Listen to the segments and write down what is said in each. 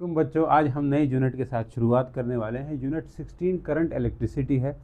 वालेकुम बच्चों, आज हम नए यूनिट के साथ शुरुआत करने वाले हैं। यूनिट 16 करंट इलेक्ट्रिसिटी है।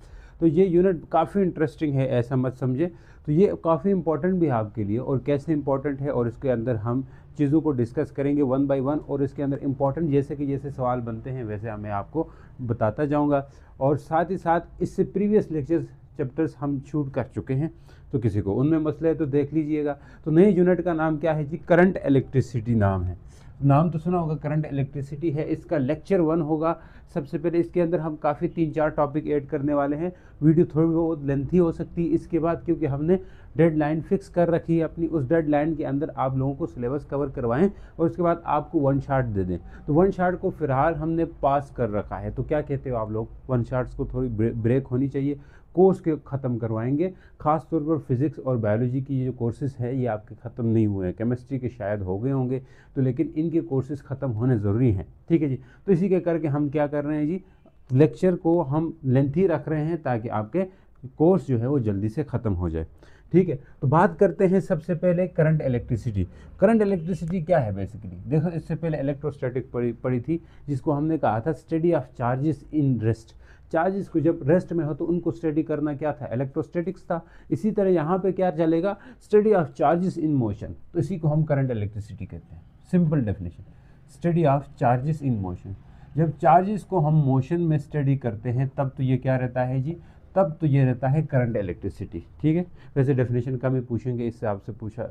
तो ये यूनिट काफ़ी इंटरेस्टिंग है, ऐसा मत समझे। तो ये काफ़ी इंपॉर्टेंट भी है आपके लिए, और कैसे इंपॉर्टेंट है और इसके अंदर हम चीज़ों को डिस्कस करेंगे वन बाय वन, और इसके अंदर इंपॉर्टेंट जैसे सवाल बनते हैं वैसे मैं आपको बताता जाऊँगा। और साथ ही साथ इससे प्रीवियस लेक्चर्स चैप्टर्स हम शूट कर चुके हैं, तो किसी को उनमें मसला है तो देख लीजिएगा। तो नए यूनिट का नाम क्या है जी? करंट इलेक्ट्रिसिटी नाम है। नाम तो सुना होगा, करंट इलेक्ट्रिसिटी है। इसका लेक्चर 1 होगा। सबसे पहले इसके अंदर हम काफ़ी 3-4 टॉपिक ऐड करने वाले हैं। वीडियो थोड़ी बहुत लेंथी हो सकती है इसके बाद, क्योंकि हमने डेडलाइन फिक्स कर रखी है अपनी। उस डेडलाइन के अंदर आप लोगों को सिलेबस कवर करवाएं और उसके बाद आपको वन शॉट दे दें। तो वन शॉट को फिलहाल हमने पास कर रखा है। तो क्या कहते हो आप लोग? वन शॉट्स को थोड़ी ब्रेक होनी चाहिए। कोर्स के ख़त्म करवाएंगे, ख़ास तौर पर फिज़िक्स और बायोलॉजी की जो कोर्सेज़ है ये आपके ख़त्म नहीं हुए हैं। केमिस्ट्री के शायद हो गए होंगे, तो लेकिन इनके कोर्सेज़ ख़त्म होने ज़रूरी हैं। ठीक है जी। तो इसी के करके हम क्या कर रहे हैं जी, लेक्चर को हम लेंथी रख रहे हैं ताकि आपके कोर्स जो है वो जल्दी से ख़त्म हो जाए। ठीक है, तो बात करते हैं सबसे पहले करंट इलेक्ट्रिसिटी। करंट इलेक्ट्रिसिटी क्या है बेसिकली? देखो, इससे पहले इलेक्ट्रोस्टैटिक पढ़ी थी, जिसको हमने कहा था study of charges in rest. Charges को जब रेस्ट में हो तो उनको स्टडी करना क्या था? इलेक्ट्रोस्टैटिक्स था। इसी तरह यहाँ पे क्या चलेगा? Study of charges in motion. तो इसी को हम करंट इलेक्ट्रिसिटी कहते हैं। Simple definition, study of charges in motion. जब चार्जेस को हम मोशन में स्टडी करते हैं तब तो ये क्या रहता है जी? तब तो ये रहता है करंट इलेक्ट्रिसिटी। ठीक है, वैसे डेफिनेशन कम ही पूछेंगे, इससे आपसे पूछा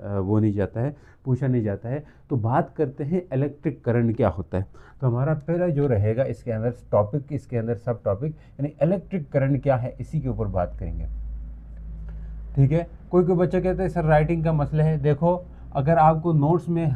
नहीं जाता है। तो बात करते हैं इलेक्ट्रिक करंट क्या होता है। तो हमारा पहला जो रहेगा इसके अंदर टॉपिक, इसके अंदर सब टॉपिक, यानी इलेक्ट्रिक करंट क्या है, इसी के ऊपर बात करेंगे। ठीक है, कोई बच्चा कहते हैं सर राइटिंग का मसला है। देखो, अगर आपको नोट्स में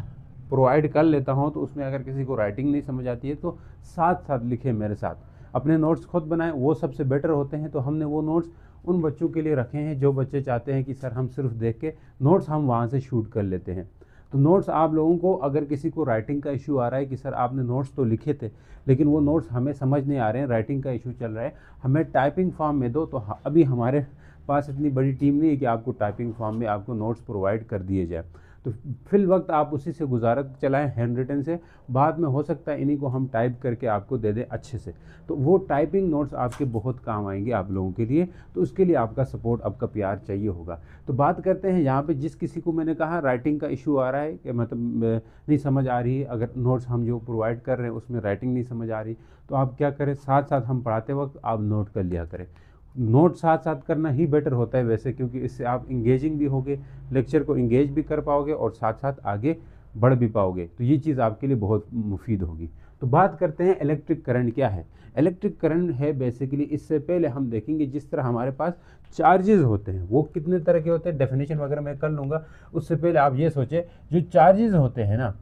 प्रोवाइड कर लेता हूँ तो उसमें अगर किसी को राइटिंग नहीं समझ आती है तो साथ साथ लिखे मेरे साथ, अपने नोट्स खुद बनाएं, वो सबसे बेटर होते हैं। तो हमने वो नोट्स उन बच्चों के लिए रखे हैं जो बच्चे चाहते हैं कि सर हम सिर्फ देख के नोट्स हम वहाँ से शूट कर लेते हैं। तो नोट्स आप लोगों को, अगर किसी को राइटिंग का इशू आ रहा है कि सर आपने नोट्स तो लिखे थे लेकिन वो नोट्स हमें समझ नहीं आ रहे हैं, राइटिंग का इशू चल रहा है, हमें टाइपिंग फॉर्म में दो। तो अभी हमारे पास इतनी बड़ी टीम नहीं है कि आपको टाइपिंग फॉर्म में आपको नोट्स प्रोवाइड कर दिए जाए। तो फिल वक्त आप उसी से गुजारा चलाएं, हैंड रिटन से। बाद में हो सकता है इन्हीं को हम टाइप करके आपको दे दें अच्छे से। तो वो टाइपिंग नोट्स आपके बहुत काम आएंगे आप लोगों के लिए। तो उसके लिए आपका सपोर्ट, आपका प्यार चाहिए होगा। तो बात करते हैं यहाँ पे, जिस किसी को मैंने कहा राइटिंग का इशू आ रहा है कि मतलब नहीं समझ आ रही है, अगर नोट्स हम जो प्रोवाइड कर रहे हैं उसमें राइटिंग नहीं समझ आ रही, तो आप क्या करें, साथ साथ हम पढ़ाते वक्त आप नोट कर लिया करें। नोट साथ साथ करना ही बेटर होता है वैसे, क्योंकि इससे आप इंगेजिंग भी होगे, लेक्चर को इंगेज भी कर पाओगे और साथ साथ आगे बढ़ भी पाओगे। तो ये चीज़ आपके लिए बहुत मुफीद होगी। तो बात करते हैं इलेक्ट्रिक करंट क्या है। इलेक्ट्रिक करंट है बेसिकली, इससे पहले हम देखेंगे जिस तरह हमारे पास चार्जेस होते हैं वो कितने तरह के होते हैं, डेफिनेशन वगैरह मैं कर लूँगा। उससे पहले आप ये सोचें, जो चार्जेस होते हैं ना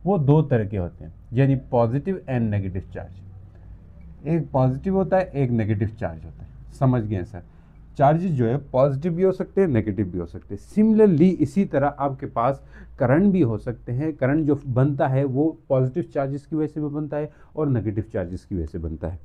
वो 2 तरह के होते हैं, यानी पॉजिटिव एंड नेगेटिव चार्ज। एक पॉजिटिव होता है, एक नेगेटिव चार्ज होता है। समझ गए सर? चार्जेस जो है पॉजिटिव भी हो सकते हैं, नेगेटिव भी हो सकते हैं। सिमिलरली इसी तरह आपके पास करंट भी हो सकते हैं। करंट जो बनता है वो पॉजिटिव चार्जेस की वजह से भी बनता है और नेगेटिव चार्जेस की वजह से बनता है।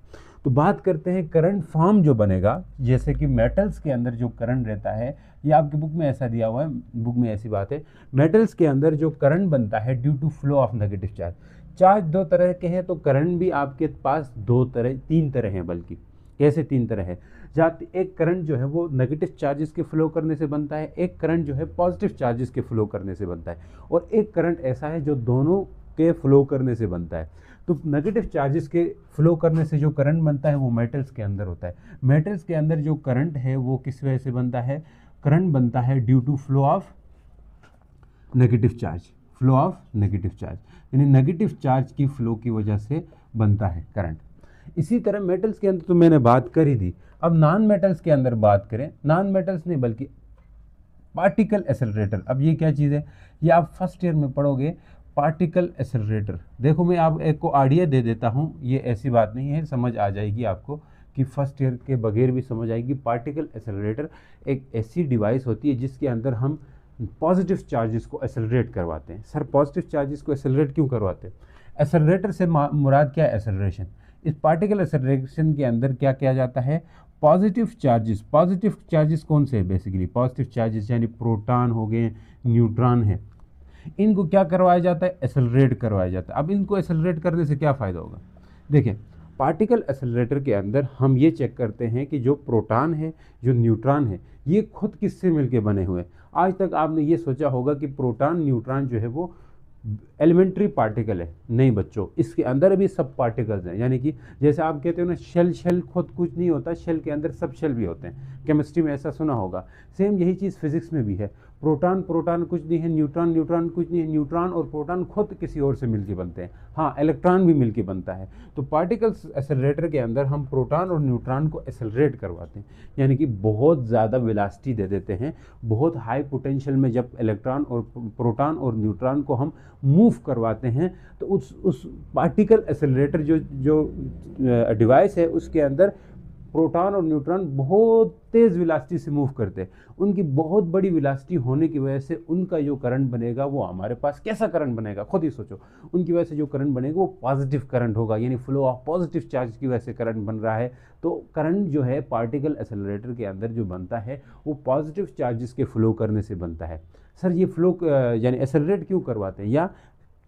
तो बात करते हैं करंट फॉर्म जो बनेगा, जैसे कि मेटल्स के अंदर जो करंट रहता है, ये आपकी बुक में ऐसा दिया हुआ है, बुक में ऐसी बात है। मेटल्स के अंदर जो करंट बनता है due to flow of negative charge. Charge 2 तरह के हैं, तो करंट भी आपके पास 3 तरह हैं, बल्कि कैसे 3 तरह है। जहाँ एक करंट जो है वो नेगेटिव चार्जेस के फ्लो करने से बनता है, एक करंट जो है पॉजिटिव चार्जेस के फ्लो करने से बनता है, और एक करंट ऐसा है जो दोनों के फ्लो करने से बनता है। तो नेगेटिव चार्जेस के फ्लो करने से जो करंट बनता है वो मेटल्स के अंदर होता है। मेटल्स के अंदर जो करंट है वो किस वजह से बनता है? करंट बनता है due to flow of negative charge. Flow of negative charge यानी नेगेटिव चार्ज की फ्लो की वजह से बनता है करंट। इसी तरह मेटल्स के अंदर तो मैंने बात कर ही दी। अब नॉन मेटल्स के अंदर बात करें, नॉन मेटल्स नहीं बल्कि पार्टिकल एक्सेलरेटर। अब ये क्या चीज़ है, ये आप फर्स्ट ईयर में पढ़ोगे, पार्टिकल एक्सेलरेटर। देखो, मैं आप एक को आइडिया दे देता हूँ, ये ऐसी बात नहीं है, समझ आ जाएगी आपको कि फर्स्ट ईयर के बगैर भी समझ आएगी। पार्टिकल एक्सेलरेटर एक ऐसी डिवाइस होती है जिसके अंदर हम पॉजिटिव चार्जेस को एक्सेलरेट करवाते हैं। सर पॉजिटिव चार्जेस को एक्सेलरेट क्यों करवाते हैं? एक्सेलरेटर से मुराद क्या है? एक्सेलरेशन। इस पार्टिकल एक्सेलरेशन के अंदर क्या किया जाता है? पॉजिटिव चार्जेस कौन से हैं? बेसिकली पॉजिटिव चार्जेस यानी प्रोटॉन हो गए, न्यूट्रॉन है, इनको क्या करवाया जाता है, एसेलरेट करवाया जाता है। अब इनको एसेलरेट करने से क्या फ़ायदा होगा, देखिए पार्टिकल एसेलरेटर के अंदर हम ये चेक करते हैं कि जो प्रोटॉन है, जो न्यूट्रॉन है, ये खुद किससे मिलके बने हुए हैं। आज तक आपने ये सोचा होगा कि प्रोटॉन न्यूट्रॉन जो है वो एलिमेंट्री पार्टिकल है, नहीं बच्चों, इसके अंदर भी सब पार्टिकल्स हैं। यानी कि जैसे आप कहते हो ना शेल, शेल खुद कुछ नहीं होता, शेल के अंदर सब शेल भी होते हैं, केमिस्ट्री में ऐसा सुना होगा। सेम यही चीज़ फिजिक्स में भी है। प्रोटॉन प्रोटॉन कुछ नहीं है, न्यूट्रॉन न्यूट्रॉन कुछ नहीं है, न्यूट्रॉन और प्रोटॉन खुद किसी और से मिलके बनते हैं। हाँ, इलेक्ट्रॉन भी मिलके बनता है। तो पार्टिकल्स एसेलरेटर के अंदर हम प्रोटॉन और न्यूट्रॉन को एसेलरेट करवाते हैं, यानी कि बहुत ज़्यादा वेलोसिटी दे देते हैं। बहुत हाई पोटेंशियल में जब इलेक्ट्रॉन और प्रोटॉन और न्यूट्रॉन को हम मूव करवाते हैं, तो उस पार्टिकल एसेलरेटर जो डिवाइस है उसके अंदर प्रोटॉन और न्यूट्रॉन बहुत तेज़ वेलोसिटी से मूव करते हैं। उनकी बहुत बड़ी वेलोसिटी होने की वजह से उनका जो करंट बनेगा वो हमारे पास कैसा करंट बनेगा, खुद ही सोचो। उनकी वजह से जो करंट बनेगा वो पॉजिटिव करंट होगा, यानी फ्लो ऑफ पॉजिटिव चार्ज की वजह से करंट बन रहा है। तो करंट जो है पार्टिकल एसेलरेटर के अंदर जो बनता है वो पॉजिटिव चार्जेस के फ्लो करने से बनता है। सर ये फ्लो यानी एसेलरेट क्यों करवाते हैं या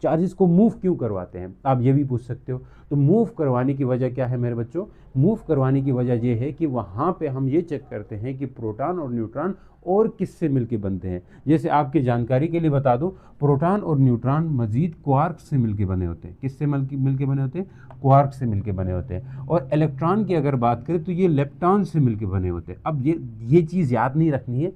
चार्जेस को मूव क्यों करवाते हैं, आप ये भी पूछ सकते हो। तो मूव करवाने की वजह क्या है मेरे बच्चों, मूव करवाने की वजह ये है कि वहाँ पे हम ये चेक करते हैं कि प्रोटॉन और न्यूट्रॉन और किससे मिलके बनते हैं। जैसे आपकी जानकारी के लिए बता दूं, प्रोटॉन और न्यूट्रॉन मजीद क्वार्क से मिलके बने होते हैं। किससे मिलके बने होते हैं, क्वार्क से मिलके बने होते हैं। और इलेक्ट्रॉन की अगर बात करें तो ये लेप्टॉन से मिलके बने होते हैं। अब ये चीज़ याद नहीं रखनी है,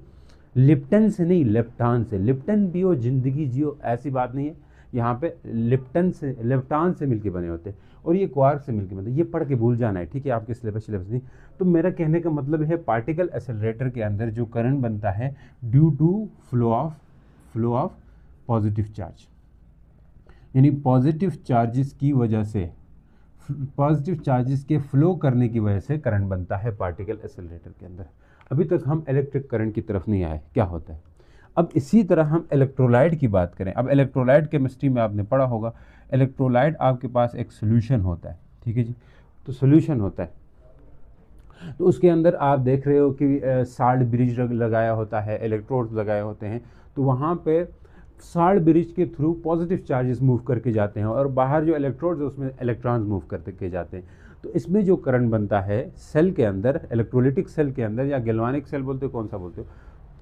लिप्टन से नहीं, लेप्टॉन से। लिप्टन पियो जिंदगी जियो ऐसी बात नहीं है, यहाँ पे लेप्टॉन से मिलके बने होते हैं और ये क्वार्क से मिलके बनते हैं। ये पढ़ के भूल जाना है, ठीक है, आपके सिलेबस नहीं। तो मेरा कहने का मतलब है पार्टिकल एसेलरेटर के अंदर जो करंट बनता है due to flow of positive charge, यानी पॉजिटिव चार्जेस की वजह से, पॉजिटिव चार्जेस के फ्लो करने की वजह से करंट बनता है पार्टिकल एसेलरेटर के अंदर। अभी तक हम इलेक्ट्रिक करंट की तरफ नहीं आए, क्या होता है। अब इसी तरह हम इलेक्ट्रोलाइट की बात करें। अब इलेक्ट्रोलाइट केमिस्ट्री में आपने पढ़ा होगा, इलेक्ट्रोलाइट आपके पास एक सोल्यूशन होता है, ठीक है जी। तो सोल्यूशन होता है, तो उसके अंदर आप देख रहे हो कि साल्ट ब्रिज लगाया होता है, इलेक्ट्रोड्स लगाए होते हैं। तो वहाँ पे साल्ट ब्रिज के थ्रू पॉजिटिव चार्जेस मूव करके जाते हैं और बाहर जो इलेक्ट्रोड्स है उसमें इलेक्ट्रॉन्स मूव करके जाते हैं। तो इसमें जो करंट बनता है सेल के अंदर, इलेक्ट्रोलिटिक सेल के अंदर या गैल्वानिक सेल बोलते हो, कौन सा बोलते हो,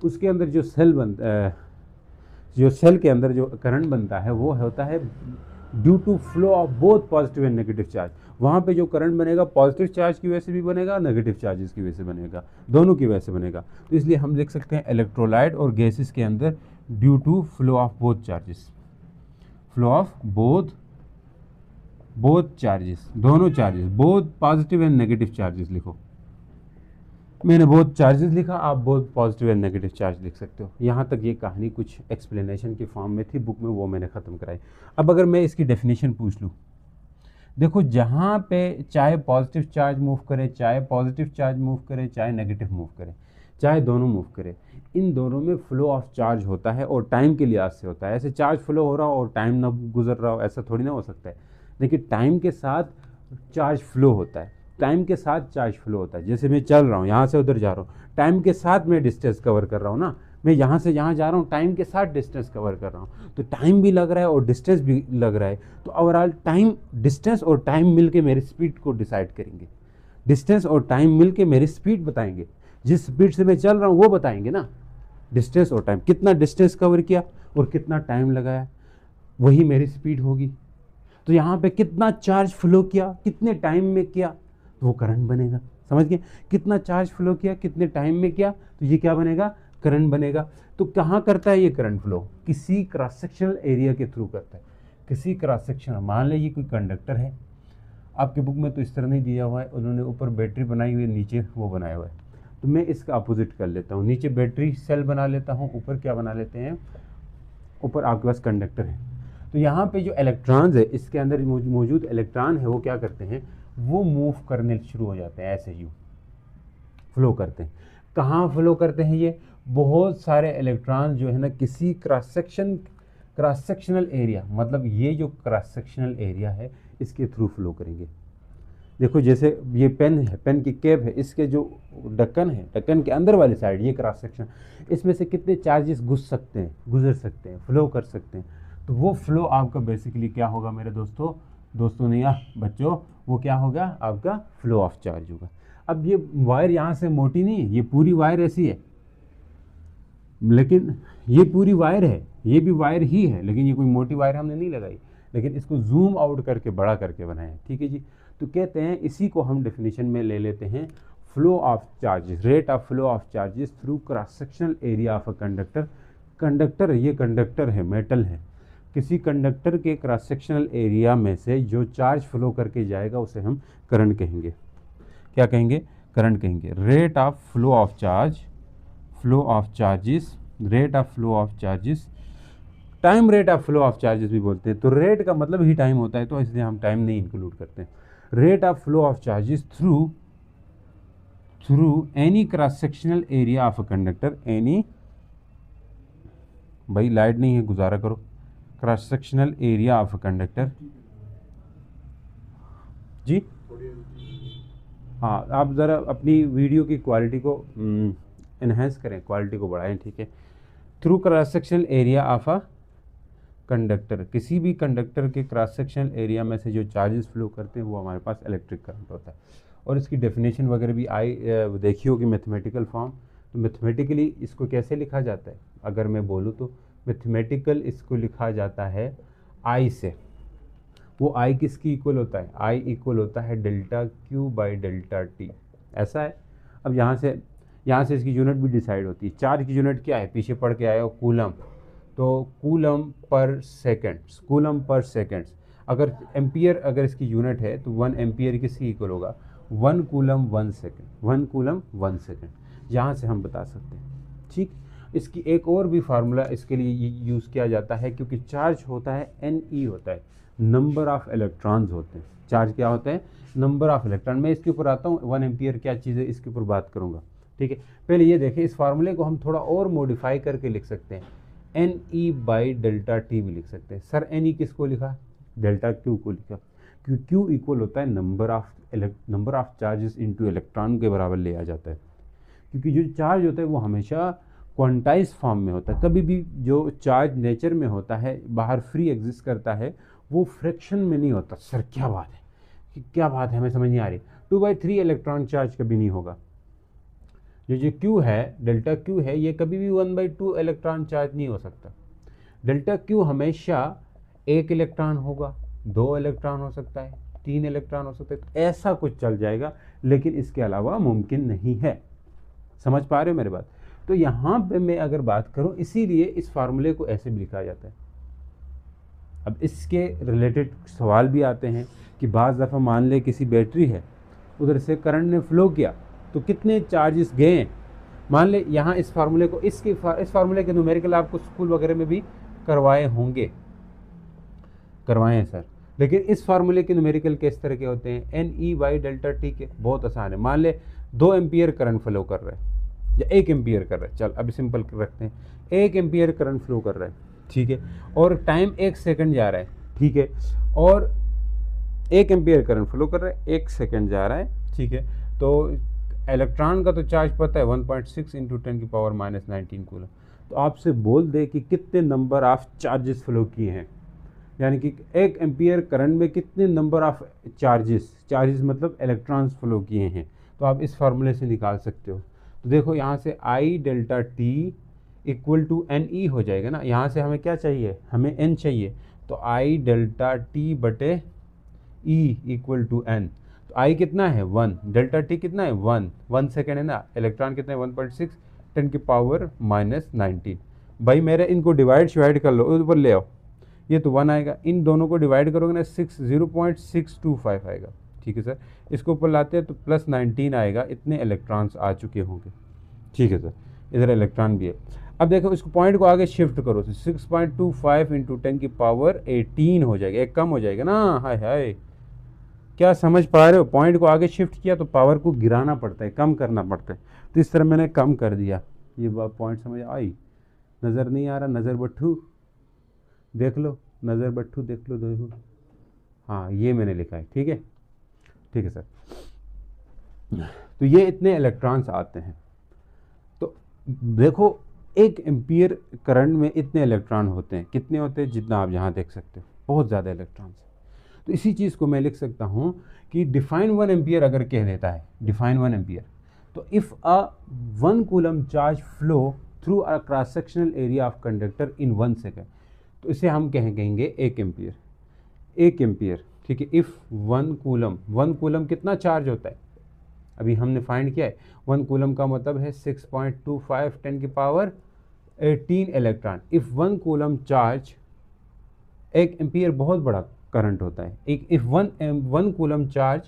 उसके अंदर जो सेल के अंदर जो करंट बनता है वो होता है due to flow of both positive and negative charge. वहाँ पे जो करंट बनेगा पॉजिटिव चार्ज की वजह से भी बनेगा, नेगेटिव चार्जेस की वजह से बनेगा, दोनों की वजह से बनेगा। तो इसलिए हम लिख सकते हैं इलेक्ट्रोलाइट और गैसेस के अंदर due to flow of both charges, flow of both charges, दोनों charges, both positive and negative charges लिखो। मैंने बहुत चार्जेस लिखा, आप बहुत पॉजिटिव एंड नेगेटिव चार्ज लिख सकते हो। यहाँ तक ये कहानी कुछ एक्सप्लेनेशन की फॉर्म में थी बुक में, वो मैंने ख़त्म कराई। अब अगर मैं इसकी डेफिनेशन पूछ लूँ, देखो जहाँ पे चाहे पॉजिटिव चार्ज मूव करे, चाहे पॉजिटिव चार्ज मूव करे, चाहे नेगेटिव मूव करे, चाहे दोनों मूव करे, इन दोनों में फ्लो ऑफ चार्ज होता है और टाइम के लिहाज से होता है। ऐसे चार्ज फ्लो हो रहा हो और टाइम ना गुजर रहा हो, ऐसा थोड़ी ना हो सकता है। देखिए टाइम के साथ चार्ज फ्लो होता है, टाइम के साथ चार्ज फ्लो होता है। जैसे मैं चल रहा हूँ, यहाँ से उधर जा रहा हूँ, टाइम के साथ मैं डिस्टेंस कवर कर रहा हूँ ना, मैं यहाँ से यहाँ जा रहा हूँ, टाइम के साथ डिस्टेंस कवर कर रहा हूँ। तो टाइम भी लग रहा है और डिस्टेंस भी लग रहा है। तो ओवरऑल टाइम, डिस्टेंस और टाइम मिलके मेरी स्पीड को डिसाइड करेंगे। डिस्टेंस और टाइम मिलके मेरी स्पीड बताएंगे, जिस स्पीड से मैं चल रहा हूँ वो बताएंगे ना। डिस्टेंस और टाइम, कितना डिस्टेंस कवर किया और कितना टाइम लगाया, वही मेरी स्पीड होगी। तो यहाँ पे कितना चार्ज फ्लो किया, कितने टाइम में किया, तो वो करंट बनेगा। समझ गए, कितना चार्ज फ्लो किया, कितने टाइम में किया, तो ये क्या बनेगा, करंट बनेगा। तो कहाँ करता है ये करंट फ्लो, किसी क्रॉस सेक्शनल एरिया के थ्रू करता है, किसी क्रॉस सेक्शन। मान लीजिए कोई कंडक्टर है, आपके बुक में तो इस तरह नहीं दिया हुआ है, उन्होंने ऊपर बैटरी बनाई हुई है, नीचे वो बनाया हुआ है। तो मैं इसका अपोजिट कर लेता हूँ, नीचे बैटरी सेल बना लेता हूँ, ऊपर क्या बना लेते हैं, ऊपर आपके पास कंडक्टर है। तो यहाँ पे जो इलेक्ट्रॉन्स है, इसके अंदर मौजूद इलेक्ट्रॉन है, वो क्या करते हैं, वो मूव करने शुरू हो जाते हैं, ऐसे यूँ फ्लो करते हैं। कहाँ फ्लो करते हैं ये, बहुत सारे इलेक्ट्रॉन जो है ना किसी क्रॉस सेक्शनल एरिया, मतलब ये जो क्रॉस सेक्शनल एरिया है इसके थ्रू फ्लो करेंगे। देखो जैसे ये पेन है, पेन की कैप है, इसके जो ढक्कन है, ढक्कन के अंदर वाली साइड ये क्रॉस सेक्शन, इसमें से कितने चार्जेस घुस सकते हैं, गुजर सकते हैं, फ्लो कर सकते हैं। तो वो फ्लो आपका बेसिकली क्या होगा मेरे दोस्तों, दोस्तों नहीं बच्चों, वो क्या होगा आपका फ्लो ऑफ चार्ज होगा। अब ये वायर यहाँ से मोटी नहीं है, ये पूरी वायर ऐसी है, लेकिन ये पूरी वायर है, ये भी वायर ही है, लेकिन ये कोई मोटी वायर हमने नहीं लगाई, लेकिन इसको जूम आउट करके बड़ा करके बनाया। ठीक है जी। तो कहते हैं इसी को हम डेफिनेशन में ले लेते हैं flow of charges, rate of flow of charges through cross sectional area of a conductor. Conductor, ये कंडक्टर है, मेटल है, किसी कंडक्टर के क्रॉस सेक्शनल एरिया में से जो चार्ज फ्लो करके जाएगा उसे हम करंट कहेंगे। क्या कहेंगे? करंट कहेंगे। Rate of flow of charge, flow of charges, rate of flow of charges, time rate of flow of charges भी बोलते हैं। तो रेट का मतलब ही टाइम होता है, तो इसलिए हम टाइम नहीं इंक्लूड करते हैं। Rate of flow of charges through any cross sectional area of a conductor, any, भाई लाइट नहीं है, गुजारा करो, cross sectional area of a conductor जी। हाँ, आप ज़रा अपनी वीडियो की क्वालिटी को इन्हेंस करें, क्वालिटी को बढ़ाएं, ठीक है। Through cross sectional area of a conductor, किसी भी कंडक्टर के क्रॉस सेक्शनल एरिया में से जो चार्जेस फ्लो करते हैं वो हमारे पास इलेक्ट्रिक करंट होता है। और इसकी डेफिनेशन वगैरह भी देखी होगी मैथमेटिकल फॉर्म। तो मैथमेटिकली इसको कैसे लिखा जाता है, अगर मैं बोलूँ तो मैथमेटिकल इसको लिखा जाता है आई से। वो आई किसकी इक्वल होता है? आई इक्वल होता है delta Q by delta T, ऐसा है। अब यहाँ से इसकी यूनिट भी डिसाइड होती है। चार्ज की यूनिट क्या है, पीछे पढ़ के आए हो, कूलम। तो coulomb per seconds, coulomb per seconds. अगर एम्पियर अगर इसकी यूनिट है तो 1 एम्पियर किसकी इक्वल होगा? 1 कूलम 1 सेकेंड, 1 कूलम 1 सेकेंड। यहाँ से हम बता सकते हैं। ठीक, इसकी एक और भी फार्मूला इसके लिए यूज़ किया जाता है, क्योंकि चार्ज होता है NE होता है, नंबर ऑफ इलेक्ट्रॉन्स होते हैं। चार्ज क्या होता है? Number of electron. मैं इसके ऊपर आता हूँ, 1 एम्पियर क्या चीज़ है इसके ऊपर बात करूँगा, ठीक है। पहले ये देखें, इस फार्मूले को हम थोड़ा और मॉडिफाई करके लिख सकते हैं, NE बाई डेल्टा टी भी लिख सकते हैं। सर NE किसको लिखा? डेल्टा क्यू को लिखा, क्योंकि क्यू इक्वल होता है number of charges into electron के बराबर लिया जाता है। क्योंकि जो चार्ज होता है वो हमेशा क्वांटाइज फॉर्म में होता है। कभी भी जो चार्ज नेचर में होता है, बाहर फ्री एग्जिस्ट करता है, वो फ्रैक्शन में नहीं होता। सर क्या बात है, कि क्या बात है, हमें समझ नहीं आ रही। 2/3 इलेक्ट्रॉन चार्ज कभी नहीं होगा। जो क्यू है, डेल्टा क्यू है, ये कभी भी 1/2 इलेक्ट्रॉन चार्ज नहीं हो सकता। डेल्टा क्यू हमेशा 1 इलेक्ट्रॉन होगा, 2 इलेक्ट्रॉन हो सकता है, 3 इलेक्ट्रॉन हो सकता है, तो ऐसा कुछ चल जाएगा, लेकिन इसके अलावा मुमकिन नहीं है। समझ पा रहे हो मेरी बात? तो यहाँ पे मैं अगर बात करूँ, इसीलिए इस फार्मूले को ऐसे भी लिखा जाता है। अब इसके रिलेटेड सवाल भी आते हैं कि बाज़ दफ़ा मान ले किसी बैटरी है, उधर से करंट ने फ्लो किया तो कितने चार्जेस गए। मान ले यहाँ इस फार्मूले को, इस फार्मूले के न्यूमेरिकल आपको स्कूल वगैरह में भी करवाए होंगे, करवाए हैं सर। लेकिन इस फार्मूले के न्यूमेरिकल किस तरह के होते हैं? NE बाई डेल्टा टी के। बहुत आसान है। मान ले 2 एम्पियर करंट फ्लो कर रहा है या 1 एम्पियर कर रहा है, चल अभी सिंपल रखते हैं, 1 एम्पियर करंट फ्लो कर रहा है, ठीक है, और टाइम 1 सेकंड जा रहा है, ठीक है, और 1 एम्पियर करंट फ्लो कर रहा है, 1 सेकंड जा रहा है, ठीक है। तो इलेक्ट्रॉन का तो चार्ज पता है 1.6 इंटू 10⁻⁻19 कूलम। तो आपसे बोल दे कि कितने नंबर ऑफ चार्जेस फ्लो किए हैं, यानी कि 1 एम्पियर करंट में कितने नंबर ऑफ चार्जेस मतलब इलेक्ट्रॉन्स फ्लो किए हैं, तो आप इस फार्मूले से निकाल सकते हो। तो देखो यहाँ से I delta T equal to NE हो जाएगा ना। यहाँ से हमें क्या चाहिए? हमें N चाहिए, तो I डेल्टा टी बटे E इक्वल टू N। तो I कितना है? 1, डेल्टा टी कितना है? 1 सेकेंड है ना। इलेक्ट्रॉन कितने? 1.6 10⁻⁻19। भाई मेरे इनको डिवाइड कर लो, ऊपर ले आओ, ये तो 1 आएगा, इन दोनों को डिवाइड करोगे ना 0.625 आएगा, ठीक है सर। इसको ऊपर लाते हैं तो प्लस 19 आएगा, इतने इलेक्ट्रॉन्स आ चुके होंगे, ठीक है सर। इधर इलेक्ट्रॉन भी है। अब देखो इसको पॉइंट को आगे शिफ्ट करो तो 6.25 इंटू 10⁻18 हो जाएगा, एक कम हो जाएगा ना। हाय हाय, क्या समझ पा रहे हो? पॉइंट को आगे शिफ्ट किया तो पावर को गिराना पड़ता है, कम करना पड़ता है, तो इस तरह मैंने कम कर दिया। ये पॉइंट समझ आई? नज़र नहीं आ रहा? नज़र बट्ठू देख लो, नज़र बट्ठू देख लो, देखो, हाँ ये मैंने लिखा है, ठीक है। ठीक है सर। तो ये इतने इलेक्ट्रॉन्स आते हैं। तो देखो 1 एम्पियर करंट में इतने इलेक्ट्रॉन होते हैं, कितने होते हैं, जितना आप यहाँ देख सकते हो, बहुत ज़्यादा इलेक्ट्रॉन्स। तो इसी चीज़ को मैं लिख सकता हूँ कि डिफाइन 1 एम्पियर अगर कह देता है, डिफाइन 1 एम्पियर, तो if a 1 coulomb charge flow through a cross sectional area of conductor in 1 second, तो इसे हम कहेंगे 1 एम्पियर। 1 एम्पियर, ठीक है। इफ़ 1 कूलम कितना चार्ज होता है, अभी हमने फाइंड किया है। 1 कूलम का मतलब है 6.25 10 की power 18 electron. If 1 coulomb charge, 1 ampere बहुत बड़ा करंट होता है। If 1 coulomb charge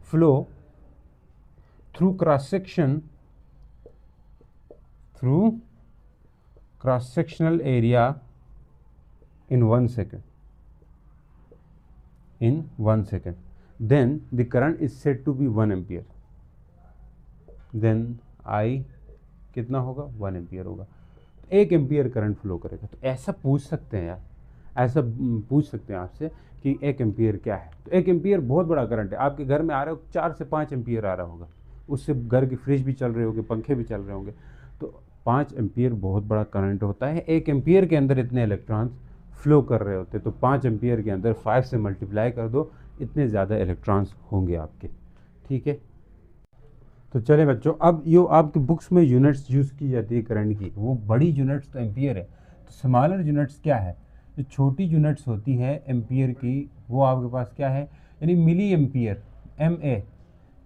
flow through cross sectional area in 1 second, then the current is said to be 1 ampere, then I कितना होगा, 1 एम्पियर होगा। 1 एम्पियर करंट फ्लो करेगा। तो ऐसा पूछ सकते हैं यार, ऐसा पूछ सकते हैं आपसे कि 1 एम्पियर क्या है। तो 1 एम्पियर बहुत बड़ा करंट है। आपके घर में आ रहा हो 4 से 5 एम्पियर आ रहा होगा, उससे घर की फ्रिज भी चल रहे होंगे, पंखे भी चल रहे होंगे। तो 5 एम्पियर बहुत बड़ा करंट होता है। 1 एम्पियर के अंदर इतने इलेक्ट्रॉन्स फ्लो कर रहे होते, तो 5 एम्पियर के अंदर 5 से मल्टीप्लाई कर दो, इतने ज़्यादा इलेक्ट्रॉन्स होंगे आपके, ठीक है। तो चले बच्चों, अब यो आपकी बुक्स में यूनिट्स यूज़ की जाती है करंट की, वो बड़ी यूनिट्स तो एम्पियर है। तो स्मॉलर यूनिट्स क्या है, जो छोटी यूनिट्स होती है एम्पियर की, वो आपके पास क्या है, यानी milliampere, MA।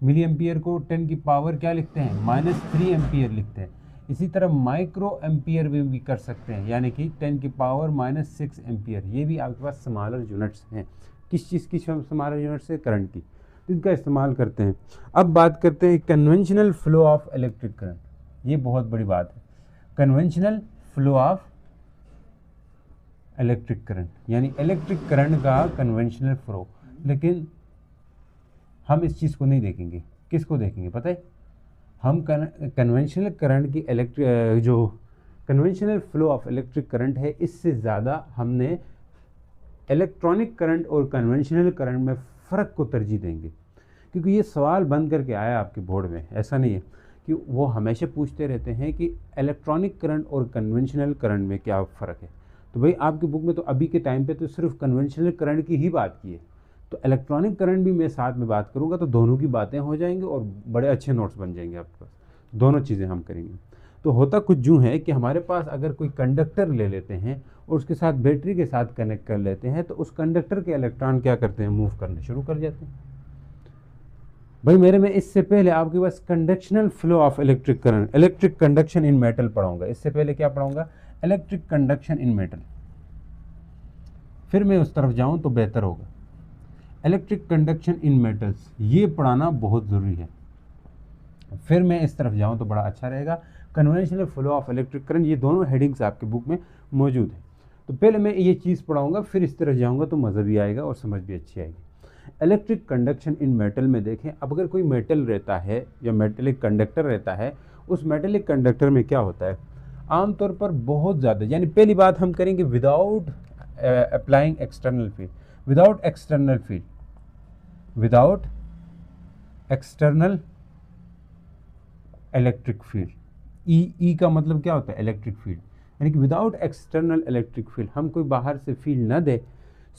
Milliampere को 10 की पावर क्या लिखते हैं, -3 एम्पियर लिखते हैं। इसी तरह माइक्रो एम्पियर में भी कर सकते हैं, यानी कि 10 की पावर -6 एम्पियर। ये भी आपके पास स्मॉलर यूनिट्स हैं। किस चीज़ की स्मॉलर यूनिट्स है, करंट की, तो इनका इस्तेमाल करते हैं। अब बात करते हैं conventional flow of electric current. ये बहुत बड़ी बात है, conventional flow of electric current, यानी इलेक्ट्रिक करंट का कन्वेंशनल फ्लो। लेकिन हम इस चीज़ को नहीं देखेंगे, किसको देखेंगे पता है, हम कन्वेंशनल करंट की जो conventional flow of electric current है, इससे ज़्यादा हमने इलेक्ट्रॉनिक करंट और कन्वेंशनल करंट में फ़र्क को तरजीह देंगे। क्योंकि ये सवाल बन करके आया आपके बोर्ड में, ऐसा नहीं है कि वो हमेशा पूछते रहते हैं कि इलेक्ट्रॉनिक करंट और कन्वेंशनल करंट में क्या फ़र्क है। तो भाई आपकी बुक में तो अभी के टाइम पे तो सिर्फ कन्वेंशनल करंट की ही बात की है, तो इलेक्ट्रॉनिक करंट भी मैं साथ में बात करूंगा, तो दोनों की बातें हो जाएंगी और बड़े अच्छे नोट्स बन जाएंगे आपके पास। दोनों चीज़ें हम करेंगे। तो होता कुछ यूँ है कि हमारे पास अगर कोई कंडक्टर ले लेते हैं और उसके साथ बैटरी के साथ कनेक्ट कर लेते हैं, तो उस कंडक्टर के इलेक्ट्रॉन क्या करते हैं, मूव करने शुरू कर जाते हैं। भाई मेरे में इससे पहले आपके पास conductional flow of electric current, electric conduction in metal पढ़ाऊंगा। इससे पहले क्या पढ़ाऊंगा, इलेक्ट्रिक कंडक्शन इन मेटल। फिर मैं उस तरफ जाऊं तो बेहतर होगा। इलेक्ट्रिक कंडक्शन इन मेटल्स, ये पढ़ाना बहुत ज़रूरी है। फिर मैं इस तरफ जाऊं तो बड़ा अच्छा रहेगा। Conventional flow of electric current, ये दोनों हेडिंग्स आपके बुक में मौजूद है। तो पहले मैं ये चीज़ पढ़ाऊंगा, फिर इस तरफ जाऊंगा तो मज़ा भी आएगा और समझ भी अच्छी आएगी। इलेक्ट्रिक कंडक्शन इन मेटल में देखें, अब अगर कोई मेटल रहता है या मेटेलिक कंडक्टर रहता है, उस मेटेलिक कंडक्टर में क्या होता है, आमतौर पर बहुत ज़्यादा, यानी पहली बात हम करेंगे without applying external field, without external field, without external electric field. E का मतलब क्या होता है, इलेक्ट्रिक फील्ड, यानी कि विदाउट एक्सटर्नल इलेक्ट्रिक फील्ड, हम कोई बाहर से फील्ड न दे,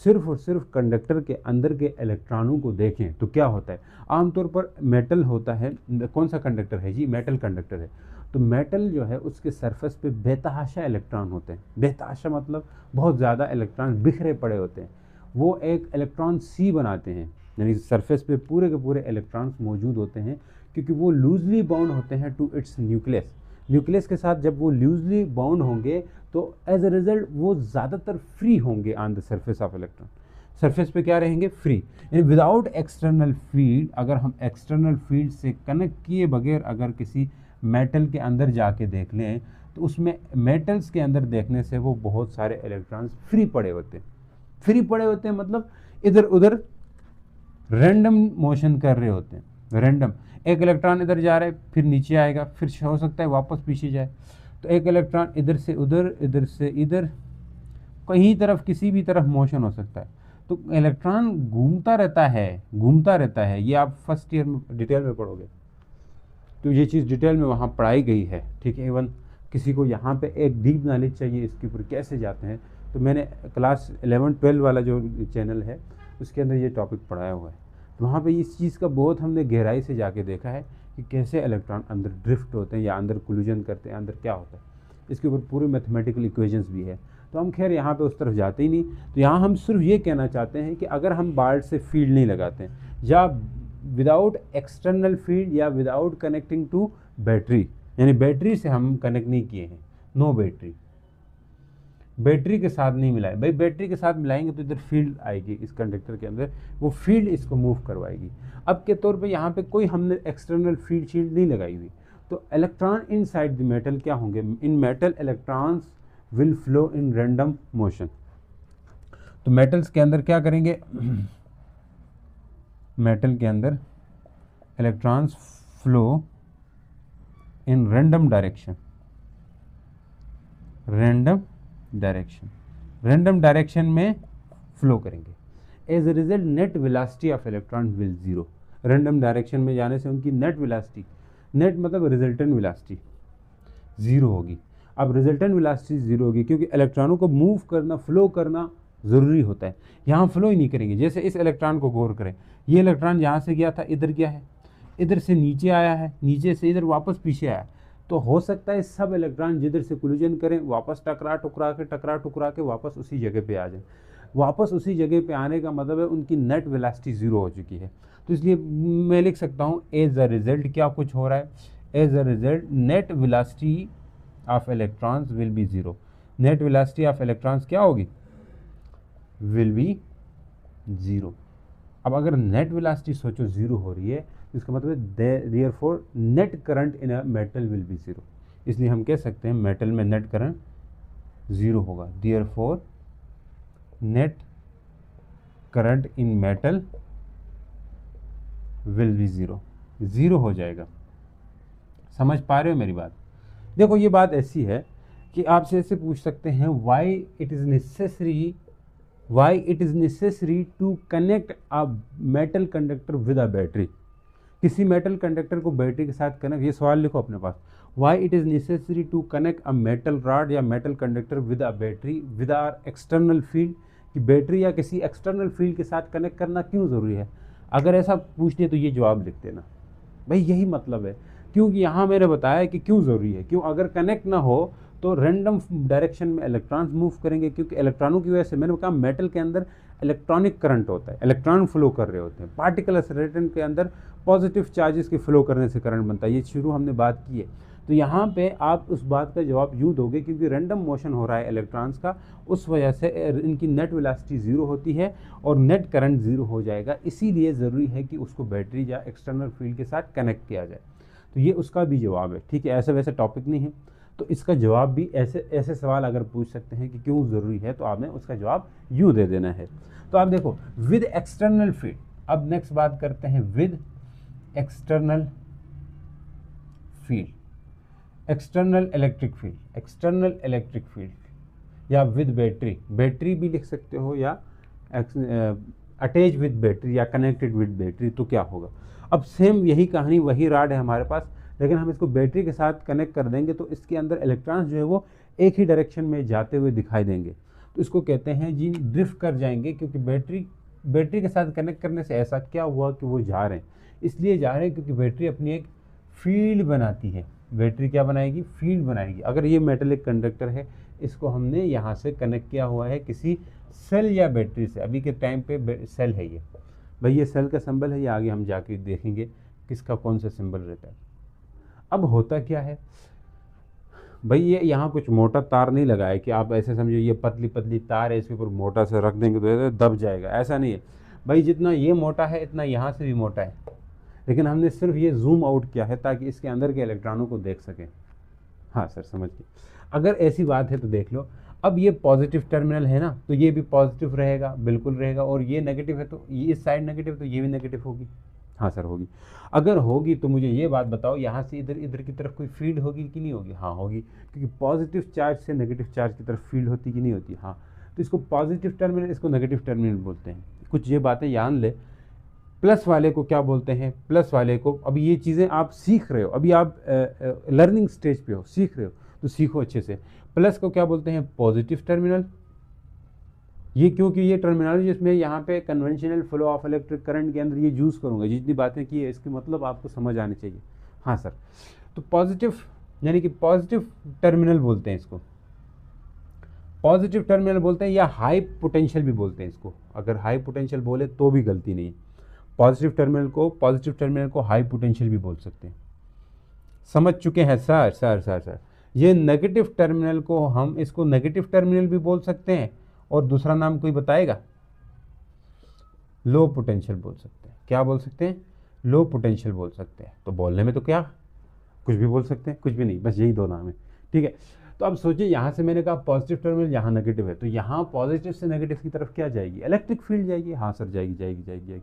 सिर्फ और सिर्फ कंडक्टर के अंदर के इलेक्ट्रॉनों को देखें तो क्या होता है। आमतौर पर मेटल होता है, कौन सा कंडक्टर है जी, मेटल कंडक्टर है। तो मेटल जो है उसके सरफेस पे बेतहाशा इलेक्ट्रॉन होते हैं। बेतहाशा मतलब बहुत ज़्यादा इलेक्ट्रॉन बिखरे पड़े होते हैं। वो एक इलेक्ट्रॉन सी बनाते हैं, यानी सरफेस पे पूरे के पूरे इलेक्ट्रॉन्स मौजूद होते हैं, क्योंकि वो लूजली बाउंड होते हैं टू इट्स न्यूक्लियस। न्यूक्लियस के साथ जब वो लूजली बाउंड होंगे तो एज ए रिजल्ट वो ज़्यादातर फ्री होंगे on the surface of electron. Surface पे क्या रहेंगे, फ्री, यानी विदाउट एक्सटर्नल फील्ड। अगर हम एक्सटर्नल फील्ड से कनेक्ट किए बगैर अगर किसी मेटल के अंदर जाके देख लें, तो उसमें मेटल्स के अंदर देखने से वो बहुत सारे इलेक्ट्रॉन्स फ्री पड़े होते हैं। फ्री पड़े होते हैं मतलब इधर उधर रैंडम मोशन कर रहे होते हैं। रैंडम, एक इलेक्ट्रॉन इधर जा रहा है, फिर नीचे आएगा, फिर हो सकता है वापस पीछे जाए। तो एक इलेक्ट्रॉन इधर से उधर, इधर से इधर, कहीं तरफ किसी भी तरफ मोशन हो सकता है। तो इलेक्ट्रॉन घूमता रहता है, ये आप फर्स्ट ईयर में डिटेल में पढ़ोगे, तो ये चीज़ डिटेल में वहाँ पढ़ाई गई है, ठीक है। इवन किसी को यहाँ पे एक डीप नॉलेज चाहिए इसके ऊपर कैसे जाते हैं, तो मैंने क्लास 11-12 वाला जो चैनल है उसके अंदर ये टॉपिक पढ़ाया हुआ है। तो वहाँ पे इस चीज़ का बहुत हमने गहराई से जाके देखा है कि कैसे इलेक्ट्रॉन अंदर ड्रिफ्ट होते हैं या अंदर कोलिजन करते हैं, अंदर क्या होता है, इसके ऊपर पूरे मैथमेटिकल इक्वेशंस भी है। तो हम खैर यहाँ पे उस तरफ जाते ही नहीं। तो यहाँ हम सिर्फ ये कहना चाहते हैं कि अगर हम बाल्ट से फील्ड नहीं लगाते हैं या विदाउट एक्सटर्नल फील्ड या विदाउट कनेक्टिंग टू बैटरी, यानी बैटरी से हम कनेक्ट नहीं किए हैं, नो बैटरी, बैटरी के साथ नहीं मिलाए, भाई बैटरी के साथ मिलाएंगे तो इधर फील्ड आएगी इस कंडक्टर के अंदर, वो फील्ड इसको मूव करवाएगी। अब के तौर पे यहाँ पे कोई हमने एक्सटर्नल फील्ड शील्ड नहीं लगाई हुई, तो इलेक्ट्रॉन इनसाइड द मेटल क्या होंगे, in metal electrons will flow in random motion. तो मेटल्स के अंदर क्या करेंगे, मेटल के अंदर electrons flow in random direction, random direction में फ्लो करेंगे। As a result net velocity of electron will zero, random direction में जाने से उनकी नेट वेलोसिटी, नेट मतलब रिजल्टेंट वेलोसिटी ज़ीरो होगी। अब रिजल्टेंट वेलोसिटी ज़ीरो होगी क्योंकि इलेक्ट्रॉनों को मूव करना, फ्लो करना ज़रूरी होता है। यहाँ फ्लो ही नहीं करेंगे। जैसे इस इलेक्ट्रॉन को गौर करें, ये इलेक्ट्रॉन यहाँ से गया था, इधर गया है, इधर से नीचे आया है, नीचे से इधर वापस पीछे आया, तो हो सकता है सब इलेक्ट्रॉन जिधर से कोलिजन करें वापस टकरा टुकरा के वापस उसी जगह पे आ जाए। वापस उसी जगह पे आने का मतलब है उनकी नेट वेलोसिटी ज़ीरो हो चुकी है। तो इसलिए मैं लिख सकता हूँ एज अ रिजल्ट क्या कुछ हो रहा है, as a result net velocity of electrons will be zero. Net velocity of electrons क्या होगी, विल बी ज़ीरो। अब अगर नेट वेलोसिटी सोचो ज़ीरो हो रही है तो इसका मतलब है therefore net current in a metal will be zero. इसलिए हम कह सकते हैं मेटल में नेट करंट ज़ीरो होगा। Therefore net current in metal will be zero, zero हो जाएगा। समझ पा रहे हो मेरी बात? देखो ये बात ऐसी है कि आपसे ऐसे पूछ सकते हैं why it is necessary to connect a metal conductor with a battery. किसी मेटल कंडक्टर को बैटरी के साथ कनेक्ट, ये सवाल लिखो अपने पास, why it is necessary to connect a metal rod या metal conductor with a battery with or external field, कि बैटरी या किसी एक्सटर्नल फील्ड के साथ कनेक्ट करना क्यों ज़रूरी है। अगर ऐसा पूछ लिया तो ये जवाब लिख देना, भाई यही मतलब है, क्योंकि यहाँ मैंने बताया कि क्यों ज़रूरी है। क्यों, अगर कनेक्ट ना हो तो रैंडम डायरेक्शन में इलेक्ट्रॉन्स मूव करेंगे, क्योंकि इलेक्ट्रॉनों की वजह से, मैंने कहा मेटल के अंदर इलेक्ट्रॉनिक करंट होता है, इलेक्ट्रॉन फ्लो कर रहे होते हैं। पार्टिकल एक्सेलरेटर के अंदर पॉजिटिव चार्जेस के फ्लो करने से करंट बनता है, ये शुरू हमने बात की है। तो यहाँ पे आप उस बात का जवाब यूँ दोगे क्योंकि रैंडम मोशन हो रहा है इलेक्ट्रॉन्स का, उस वजह से इनकी नेट वेलोसिटी ज़ीरो होती है और नेट करंट ज़ीरो हो जाएगा। इसीलिए ज़रूरी है कि उसको बैटरी या एक्सटर्नल फील्ड के साथ कनेक्ट किया जाए। तो ये उसका भी जवाब है, ठीक है। ऐसा वैसे टॉपिक नहीं है, तो इसका जवाब भी ऐसे सवाल अगर पूछ सकते हैं कि क्यों ज़रूरी है, तो आपने उसका जवाब यूँ दे देना है। तो आप देखो विद एक्सटर्नल फील्ड, अब नेक्स्ट बात करते हैं with external field, external electric field या विद बैटरी, बैटरी भी लिख सकते हो या अटैच विद बैटरी या कनेक्टेड विद बैटरी, तो क्या होगा। अब सेम यही कहानी, वही रॉड है हमारे पास, लेकिन हम इसको बैटरी के साथ कनेक्ट कर देंगे तो इसके अंदर इलेक्ट्रॉन्स जो है वो एक ही डायरेक्शन में जाते हुए दिखाई देंगे। तो इसको कहते हैं जी ड्रिफ्ट कर जाएंगे, क्योंकि बैटरी के साथ कनेक्ट करने से ऐसा क्या हुआ कि वो जा रहे हैं, इसलिए जा रहे हैं क्योंकि बैटरी अपनी एक फील्ड बनाती है। बैटरी क्या बनाएगी, फील्ड बनाएगी। अगर ये मेटलिक कंडक्टर है, इसको हमने यहाँ से कनेक्ट किया हुआ है किसी सेल या बैटरी से, अभी के टाइम पे सेल है ये, भाई ये सेल का सिंबल है, ये आगे हम जाके देखेंगे किसका कौन सा सिंबल रहता है। अब होता क्या है भाई, ये यहाँ कुछ मोटा तार नहीं लगा है कि आप ऐसे समझो ये पतली पतली तार है, इसके ऊपर मोटा से रख देंगे तो दब जाएगा, ऐसा नहीं है भाई। जितना ये मोटा है इतना यहाँ से भी मोटा है, लेकिन हमने सिर्फ ये जूम आउट किया है ताकि इसके अंदर के इलेक्ट्रॉनों को देख सकें। हाँ सर समझ गए। अगर ऐसी बात है तो देख लो, अब ये पॉजिटिव टर्मिनल है ना, तो ये भी पॉजिटिव रहेगा, बिल्कुल रहेगा, और ये नेगेटिव है तो ये इस साइड नेगेटिव, तो ये भी नेगेटिव होगी। हाँ सर होगी। अगर होगी तो मुझे ये बात बताओ, यहाँ से इधर की तरफ कोई फील्ड होगी कि नहीं होगी। हाँ होगी, क्योंकि पॉजिटिव चार्ज से नेगेटिव चार्ज की तरफ फील्ड होती कि नहीं होती। हाँ, तो इसको पॉजिटिव टर्मिनल, इसको नेगेटिव टर्मिनल बोलते हैं। कुछ ये बातें याद ले। प्लस वाले को क्या बोलते हैं, प्लस वाले को, अभी ये चीज़ें आप सीख रहे हो, अभी आप लर्निंग स्टेज पे हो, सीख रहे हो, तो सीखो अच्छे से। प्लस को क्या बोलते हैं, पॉजिटिव टर्मिनल। ये क्योंकि ये टर्मिनोलॉजी इसमें यहाँ पे conventional flow of electric current के अंदर ये यूज़ करूँगा, जितनी बातें की है इसके मतलब आपको समझ आनी चाहिए। हाँ सर, तो पॉजिटिव यानी कि पॉजिटिव टर्मिनल बोलते हैं इसको, पॉजिटिव टर्मिनल बोलते हैं, या हाई पोटेंशियल भी बोलते हैं इसको। अगर हाई पोटेंशियल बोले तो भी गलती नहीं है। पॉजिटिव टर्मिनल को हाई पोटेंशियल भी बोल सकते हैं। समझ चुके हैं सर? सर ये नेगेटिव टर्मिनल को हम इसको नेगेटिव टर्मिनल भी बोल सकते हैं, और दूसरा नाम कोई बताएगा? लो पोटेंशियल बोल सकते हैं। क्या बोल सकते हैं? लो पोटेंशियल बोल सकते हैं। तो बोलने में तो क्या कुछ भी बोल सकते हैं, कुछ भी नहीं, बस यही दो नाम है, ठीक है। तो अब सोचिए, यहाँ से मैंने कहा पॉजिटिव टर्मिनल, यहाँ नेगेटिव है, तो यहाँ पॉजिटिव से नेगेटिव की तरफ क्या जाएगी? इलेक्ट्रिक फील्ड जाएगी। हाँ सर, जाएगी।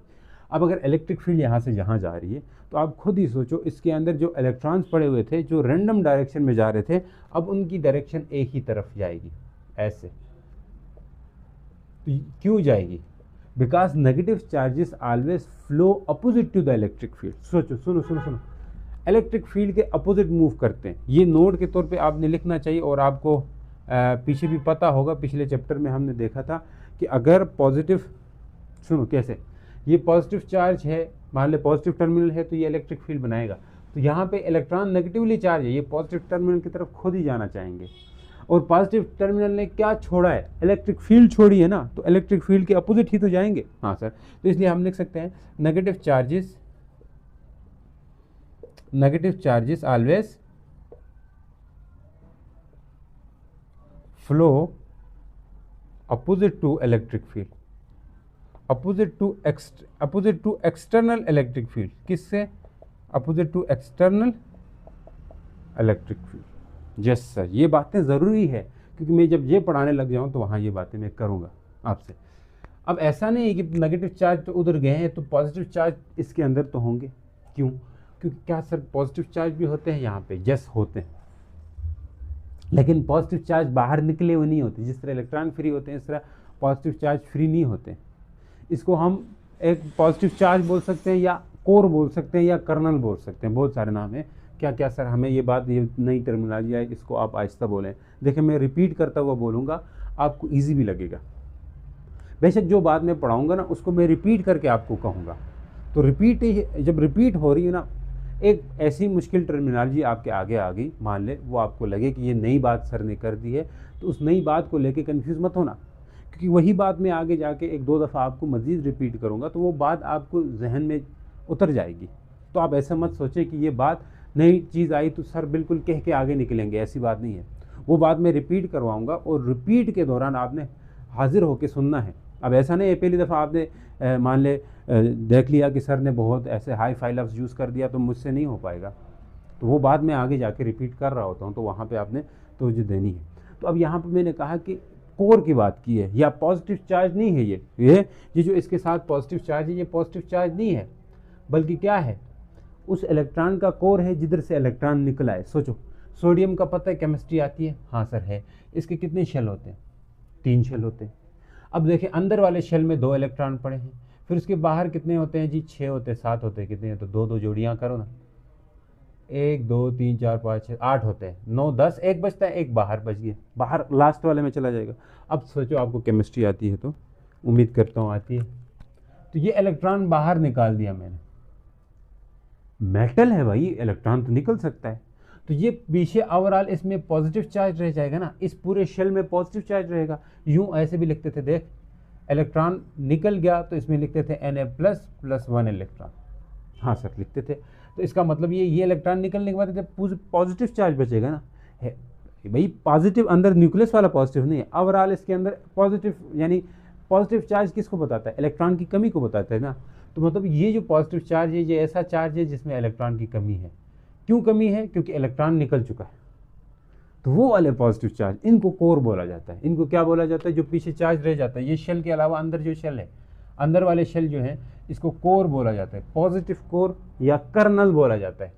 अब अगर इलेक्ट्रिक फील्ड यहाँ से यहाँ जा रही है, तो आप खुद ही सोचो, इसके अंदर जो इलेक्ट्रॉन्स पड़े हुए थे, जो रैंडम डायरेक्शन में जा रहे थे, अब उनकी डायरेक्शन एक ही तरफ जाएगी, ऐसे। तो क्यों जाएगी? Because negative charges always flow opposite to the electric field. सोचो, सुनो, इलेक्ट्रिक फील्ड के अपोजिट मूव करते हैं। ये नोट के तौर पे आपने लिखना चाहिए, और आपको पीछे भी पता होगा, पिछले चैप्टर में हमने देखा था कि अगर पॉजिटिव, सुनो कैसे, ये पॉजिटिव चार्ज है, मान ले पॉजिटिव टर्मिनल है, तो ये इलेक्ट्रिक फील्ड बनाएगा। तो यहाँ पे इलेक्ट्रॉन नेगेटिवली चार्ज है, ये पॉजिटिव टर्मिनल की तरफ खुद ही जाना चाहेंगे। और पॉजिटिव टर्मिनल ने क्या छोड़ा है? इलेक्ट्रिक फील्ड छोड़ी है ना, तो इलेक्ट्रिक फील्ड के अपोजिट ही तो जाएंगे। हाँ सर, तो इसलिए हम लिख सकते हैं negative charges always flow opposite to electric field, opposite to external electric field. किससे? Opposite to external electric field. Yes sir, ये बातें ज़रूरी है, क्योंकि मैं जब ये पढ़ाने लग जाऊँ तो वहाँ ये बातें मैं करूँगा आपसे। अब ऐसा नहीं है कि नेगेटिव चार्ज तो उधर गए हैं तो पॉजिटिव चार्ज इसके अंदर तो होंगे। क्यों? क्योंकि क्या सर पॉजिटिव चार्ज भी होते हैं यहाँ पे? यस होते हैं, लेकिन पॉजिटिव चार्ज बाहर निकले हुए नहीं होते। जिस तरह इलेक्ट्रॉन फ्री होते हैं, इस तरह पॉजिटिव चार्ज फ्री नहीं होते। इसको हम एक पॉजिटिव चार्ज बोल सकते हैं, या कोर बोल सकते हैं, या कर्नल बोल सकते हैं, बहुत सारे नाम हैं। क्या सर, हमें ये बात, ये नई टर्मिनोलॉजी है, इसको आप आहिस्ता बोलें। देखिए, मैं रिपीट करता हुआ बोलूँगा, आपको ईजी भी लगेगा। बेशक जो बात मैं पढ़ाऊँगा ना, उसको मैं रिपीट करके आपको कहूँगा। तो जब रिपीट हो रही है ना, एक ऐसी मुश्किल टर्मिनोलॉजी आपके आगे आ गई, मान ले वो आपको लगे कि ये नई बात सर ने कर दी है, तो उस नई बात को लेके कंफ्यूज मत होना, क्योंकि वही बात मैं आगे जाके एक दो दफ़ा आपको मज़ीद रिपीट करूँगा, तो वो बात आपको जहन में उतर जाएगी। तो आप ऐसा मत सोचें कि ये बात नई चीज़ आई तो सर बिल्कुल कह के आगे निकलेंगे, ऐसी बात नहीं है। वो बात मैं रिपीट करवाऊँगा, और रिपीट के दौरान आपने हाजिर होकर सुनना है। अब ऐसा नहीं है पहली दफ़ा आपने मान ले देख लिया कि सर ने बहुत ऐसे हाई फाई लफ्ज़ यूज़ कर दिया तो मुझसे नहीं हो पाएगा। तो वो बात मैं आगे जाके रिपीट कर रहा होता हूँ, तो वहाँ पे आपने तवज्जो देनी है। तो अब यहाँ पे मैंने कहा कि कोर की बात की है, या पॉजिटिव चार्ज नहीं है ये जो इसके साथ पॉजिटिव चार्ज है, ये पॉजिटिव चार्ज नहीं है, बल्कि क्या है, उस इलेक्ट्रॉन का कोर है जिधर से इलेक्ट्रॉन निकला है। सोचो, सोडियम का पता है केमिस्ट्री आती है? हाँ सर है। इसके कितने शेल होते हैं? 3 शेल होते हैं। अब देखिए, अंदर वाले शेल में 2 इलेक्ट्रॉन पड़े हैं, फिर उसके बाहर कितने होते हैं जी? 6 होते हैं, 7 होते हैं, कितने हैं? तो 2 जोड़ियाँ करो ना, 1 2 3 4 5 6 8 होते हैं, 9 10, एक बचता है, एक बाहर बच गया, बाहर लास्ट वाले में चला जाएगा। अब सोचो, आपको केमिस्ट्री आती है, तो उम्मीद करता हूँ आती है। तो ये इलेक्ट्रॉन बाहर निकाल दिया मैंने, मेटल है भाई, इलेक्ट्रॉन तो निकल सकता है। तो ये पीछे ओवरऑल इसमें पॉजिटिव चार्ज रह जाएगा ना, इस पूरे शेल में पॉजिटिव चार्ज रहेगा। यूं ऐसे भी लिखते थे, देख इलेक्ट्रॉन निकल गया तो इसमें लिखते थे Na++1 इलेक्ट्रॉन। हाँ सर लिखते थे। तो इसका मतलब ये इलेक्ट्रॉन निकलने के बाद जब पॉजिटिव चार्ज बचेगा ना, है भाई पॉजिटिव, अंदर न्यूक्लियस वाला पॉजिटिव नहीं है, ओवरऑल इसके अंदर पॉजिटिव, यानी पॉजिटिव चार्ज किसको बताता है? इलेक्ट्रॉन की कमी को बताता है ना। तो मतलब ये जो पॉजिटिव चार्ज है, ये ऐसा चार्ज है जिसमें इलेक्ट्रॉन की कमी है। क्यों कमी है? क्योंकि इलेक्ट्रॉन निकल चुका है। तो वो वाले पॉजिटिव चार्ज, इनको कोर बोला जाता है। इनको क्या बोला जाता है? जो पीछे चार्ज रह जाता है, ये शेल के अलावा अंदर जो शेल है, अंदर वाले शेल जो है, इसको कोर बोला जाता है, पॉजिटिव कोर या कर्नल बोला जाता है।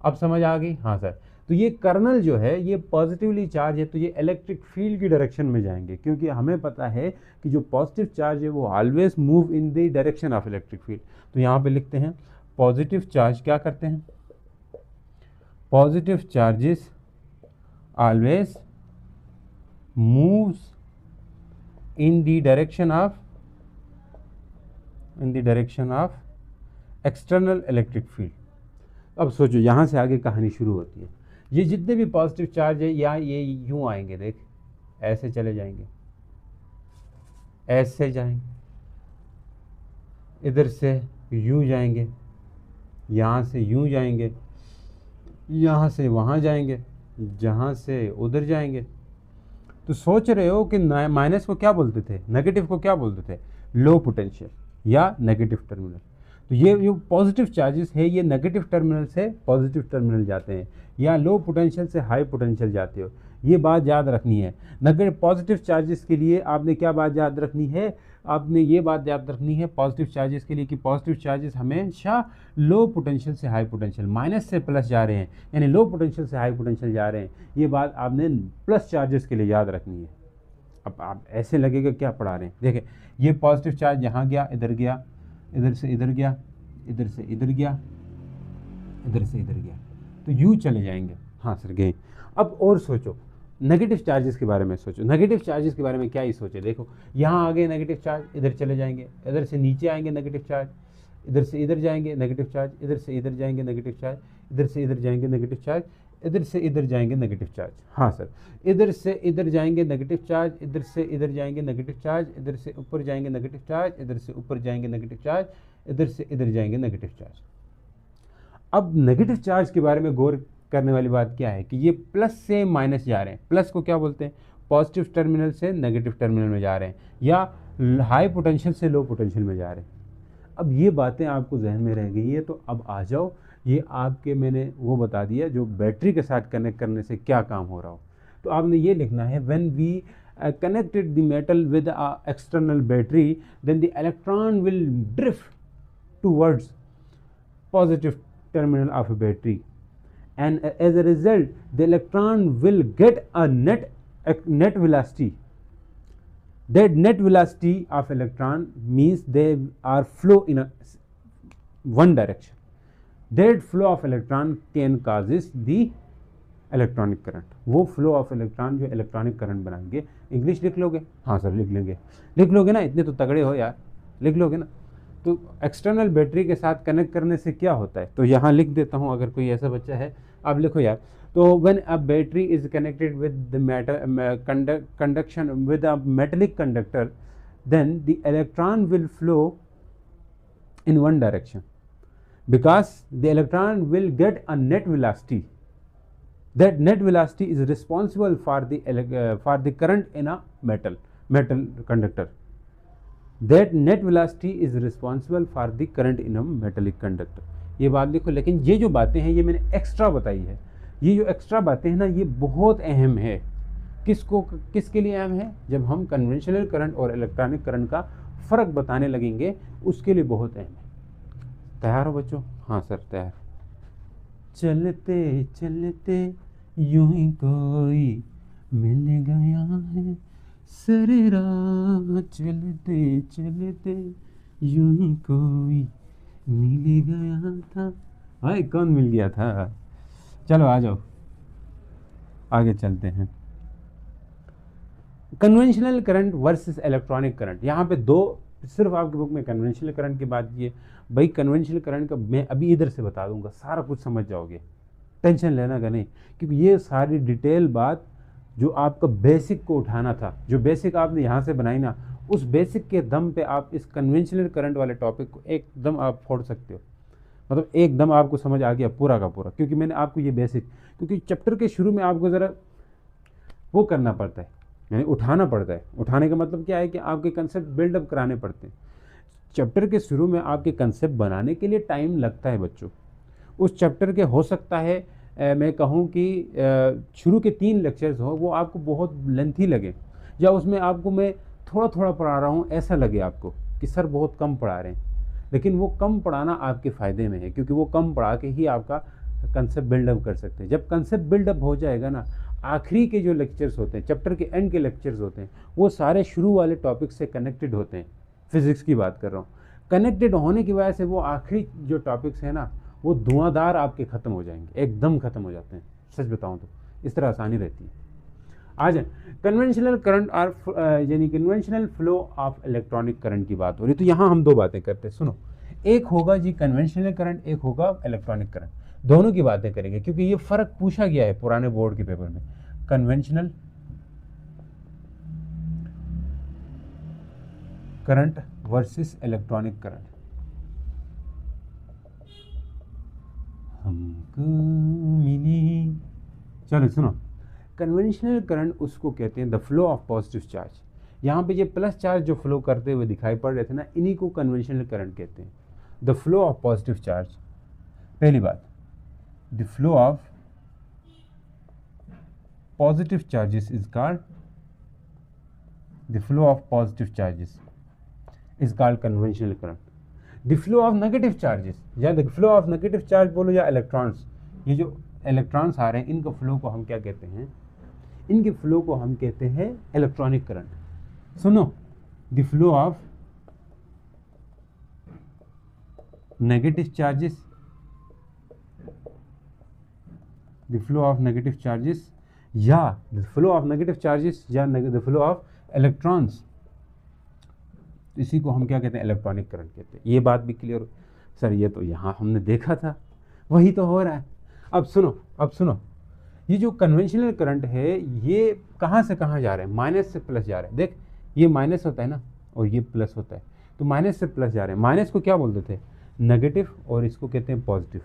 अब समझ आ गई? हाँ सर। तो ये कर्नल जो है ये पॉजिटिवली चार्ज है, तो ये इलेक्ट्रिक फील्ड की डायरेक्शन में जाएंगे, क्योंकि हमें पता है कि जो पॉजिटिव चार्ज है वो always move in the direction of electric field. तो यहाँ पे लिखते हैं पॉजिटिव चार्ज क्या करते हैं, positive charges always moves in the direction of external electric field. अब सोचो यहाँ से आगे कहानी शुरू होती है। ये जितने भी पॉजिटिव चार्ज है या ये यूं आएंगे, देख ऐसे चले जाएंगे, ऐसे जाएंगे, इधर से यूं जाएंगे, यहाँ से यूं जाएंगे, यहाँ से वहाँ जाएंगे, जहाँ से उधर जाएंगे। तो सोच रहे हो कि माइनस को क्या बोलते थे, नेगेटिव को क्या बोलते थे, लो पोटेंशियल या नेगेटिव टर्मिनल। तो ये जो पॉजिटिव चार्जेस है ये नेगेटिव टर्मिनल से पॉजिटिव टर्मिनल जाते हैं या लो पोटेंशियल से हाई पोटेंशियल जाते हो, ये बात याद रखनी है। नेगेटिव पॉजिटिव चार्जेस के लिए आपने क्या बात याद रखनी है, आपने ये बात याद रखनी है पॉजिटिव चार्जेस के लिए कि पॉजिटिव चार्जेस हमेशा लो पोटेंशियल से हाई पोटेंशियल, माइनस से प्लस जा रहे हैं, यानी लो पोटेंशियल से हाई पोटेंशियल जा रहे हैं। ये बात आपने प्लस चार्जेस के लिए याद रखनी है। अब आप ऐसे लगेगा क्या पढ़ा रहे हैं, देखें ये पॉजिटिव चार्ज यहाँ गया, इधर गया, इधर से इधर गया, इधर से इधर गया, इधर से इधर गया, तो यूँ चले जाएंगे। हाँ सर गए। अब और सोचो नेगेटिव चार्जेस के बारे में, सोचो नेगेटिव चार्जेस के बारे में क्या ही सोचे। देखो यहाँ आ गए नेगेटिव चार्ज, इधर चले जाएंगे, इधर से नीचे आएंगे नेगेटिव चार्ज, इधर से इधर जाएंगे नेगेटिव चार्ज, इधर से इधर जाएंगे नेगेटिव चार्ज, इधर से इधर जाएंगे नेगेटिव चार्ज, इधर से इधर जाएंगे नेगेटिव चार्ज। हाँ सर, इधर से इधर जाएंगे नेगेटिव चार्ज, इधर से इधर जाएंगे नेगेटिव चार्ज, इधर से ऊपर जाएंगे नेगेटिव चार्ज, इधर से ऊपर जाएंगे नेगेटिव चार्ज, इधर से इधर जाएंगे नेगेटिव चार्ज। अब नेगेटिव चार्ज के बारे में गौर करने वाली बात क्या है कि ये प्लस से माइनस जा रहे हैं। प्लस को क्या बोलते हैं, पॉजिटिव टर्मिनल से नेगेटिव टर्मिनल में जा रहे हैं या हाई पोटेंशियल से लो पोटेंशियल में जा रहे हैं। अब ये बातें आपको जहन में रह गई है, तो अब आ जाओ ये आपके मैंने वो बता दिया जो बैटरी के साथ कनेक्ट करने से क्या काम हो रहा हो। तो आपने ये लिखना है when we connected the metal with a external battery, then the electron will drift towards positive terminal of a battery, and as a result the electron will get a net velocity. That net velocity of electron means they are flow in a one direction. That flow of electron can causes the electronic current. वो flow of electron जो electronic current बनाएंगे। English लिख लोगे? हाँ sir लिख लेंगे। लिख लोगे ना, इतने तो तगड़े हो यार, लिख लोगे ना। तो एक्सटर्नल बैटरी के साथ कनेक्ट करने से क्या होता है, तो यहाँ लिख देता हूँ, अगर कोई ऐसा बच्चा है आप लिखो यार। तो when a battery is connected with the conduction with a metallic conductor, then the electron will flow in one direction because the electron will get a net velocity. That net velocity is responsible for the current in a metal conductor. That net velocity is responsible for the current in a metallic conductor. ये बात लिखो। लेकिन ये जो बातें हैं ये मैंने एक्स्ट्रा बताई है। ये जो एक्स्ट्रा बातें हैं ना ये बहुत अहम है। किसके लिए अहम है? जब हम कन्वेंशनल करंट और इलेक्ट्रॉनिक करंट का फ़र्क बताने लगेंगे उसके लिए बहुत अहम है। तैयार हो बच्चों? हाँ सर तैयार। चलते चलते यूं ही कोई मिल गया है सरे राह, चलते चलते यूं ही कोई मिल गया था। हाय कौन मिल गया था? चलो आ जाओ आगे चलते हैं। Conventional current versus electronic current. यहाँ पे दो सिर्फ आपकी बुक में कन्वेंशनल करंट की बात की है। भाई कन्वेंशनल करंट का मैं अभी इधर से बता दूंगा, सारा कुछ समझ जाओगे, टेंशन लेना का नहीं, क्योंकि ये सारी डिटेल बात जो आपका बेसिक को उठाना था, जो बेसिक आपने यहाँ से बनाई ना, उस बेसिक के दम पे आप इस कन्वेंशनल करंट वाले टॉपिक को एकदम आप फोड़ सकते हो। मतलब एकदम आपको समझ आ गया पूरा का पूरा, क्योंकि मैंने आपको ये बेसिक, क्योंकि चैप्टर के शुरू में आपको ज़रा वो करना पड़ता है, यानी उठाना पड़ता है। उठाने का मतलब क्या है कि आपके कंसेप्ट बिल्डअप कराने पड़ते हैं। चैप्टर के शुरू में आपके कंसेप्ट बनाने के लिए टाइम लगता है बच्चों। उस चैप्टर के हो सकता है मैं कहूँ कि शुरू के 3 लेक्चर्स हो वो आपको बहुत लेंथी लगे, या उसमें आपको मैं थोड़ा थोड़ा पढ़ा रहा हूँ ऐसा लगे आपको कि सर बहुत कम पढ़ा रहे हैं। लेकिन वो कम पढ़ाना आपके फ़ायदे में है, क्योंकि वो कम पढ़ा के ही आपका कंसेप्ट बिल्डअप कर सकते हैं। जब कंसेप्ट बिल्डअप हो जाएगा ना, आखिरी के जो लेक्चर्स होते हैं, चैप्टर के एंड के लेक्चर्स होते हैं, वो सारे शुरू वाले टॉपिक से कनेक्टेड होते हैं। फिजिक्स की बात कर रहा हूँ। कनेक्टेड होने की वजह से वो आखिरी जो टॉपिक्स हैं ना, वो धुआंधार आपके ख़त्म हो जाएंगे, एकदम ख़त्म हो जाते हैं। सच बताऊँ तो इस तरह आसानी रहती है। आ जाए कन्वेंशनल करंट और यानी conventional flow of electronic current की बात हो रही। तो यहाँ हम दो बातें करते हैं, सुनो। एक होगा जी कन्वेंशनल करंट, एक होगा इलेक्ट्रॉनिक करंट। दोनों की बातें करेंगे क्योंकि ये फ़र्क पूछा गया है पुराने बोर्ड के पेपर में। Conventional current versus electronic current. हमको मिली, चलो सुनो। कन्वेंशनल करंट उसको कहते हैं the flow of positive charge. यहाँ पे ये प्लस चार्ज जो फ्लो करते हुए दिखाई पड़ रहे थे ना, इन्हीं को कन्वेंशनल करंट कहते हैं। The flow of positive charge, पहली बात, the flow of positive charges is called, the flow of positive charges is called conventional current. The flow of negative charges, या the flow of negative charge बोलो या electrons, ये जो electrons आ रहे हैं इनका फ्लो को हम क्या कहते हैं, इनके फ्लो को हम कहते हैं इलेक्ट्रॉनिक करंट। सुनो, the flow of negative charges, the flow of negative charges या the flow of negative charges या द फ्लो ऑफ इलेक्ट्रॉन्स, इसी को हम क्या कहते हैं, इलेक्ट्रॉनिक करंट कहते हैं। ये बात भी क्लियर। सर ये तो यहाँ हमने देखा था, वही तो हो रहा है। अब सुनो, ये जो कन्वेंशनल करंट है ये कहाँ से कहाँ जा रहे हैं, माइनस से प्लस जा रहे हैं। देख, ये माइनस होता है ना और ये प्लस होता है, तो माइनस से प्लस जा रहे हैं। माइनस को क्या बोलते थे, नेगेटिव, और इसको कहते हैं पॉजिटिव।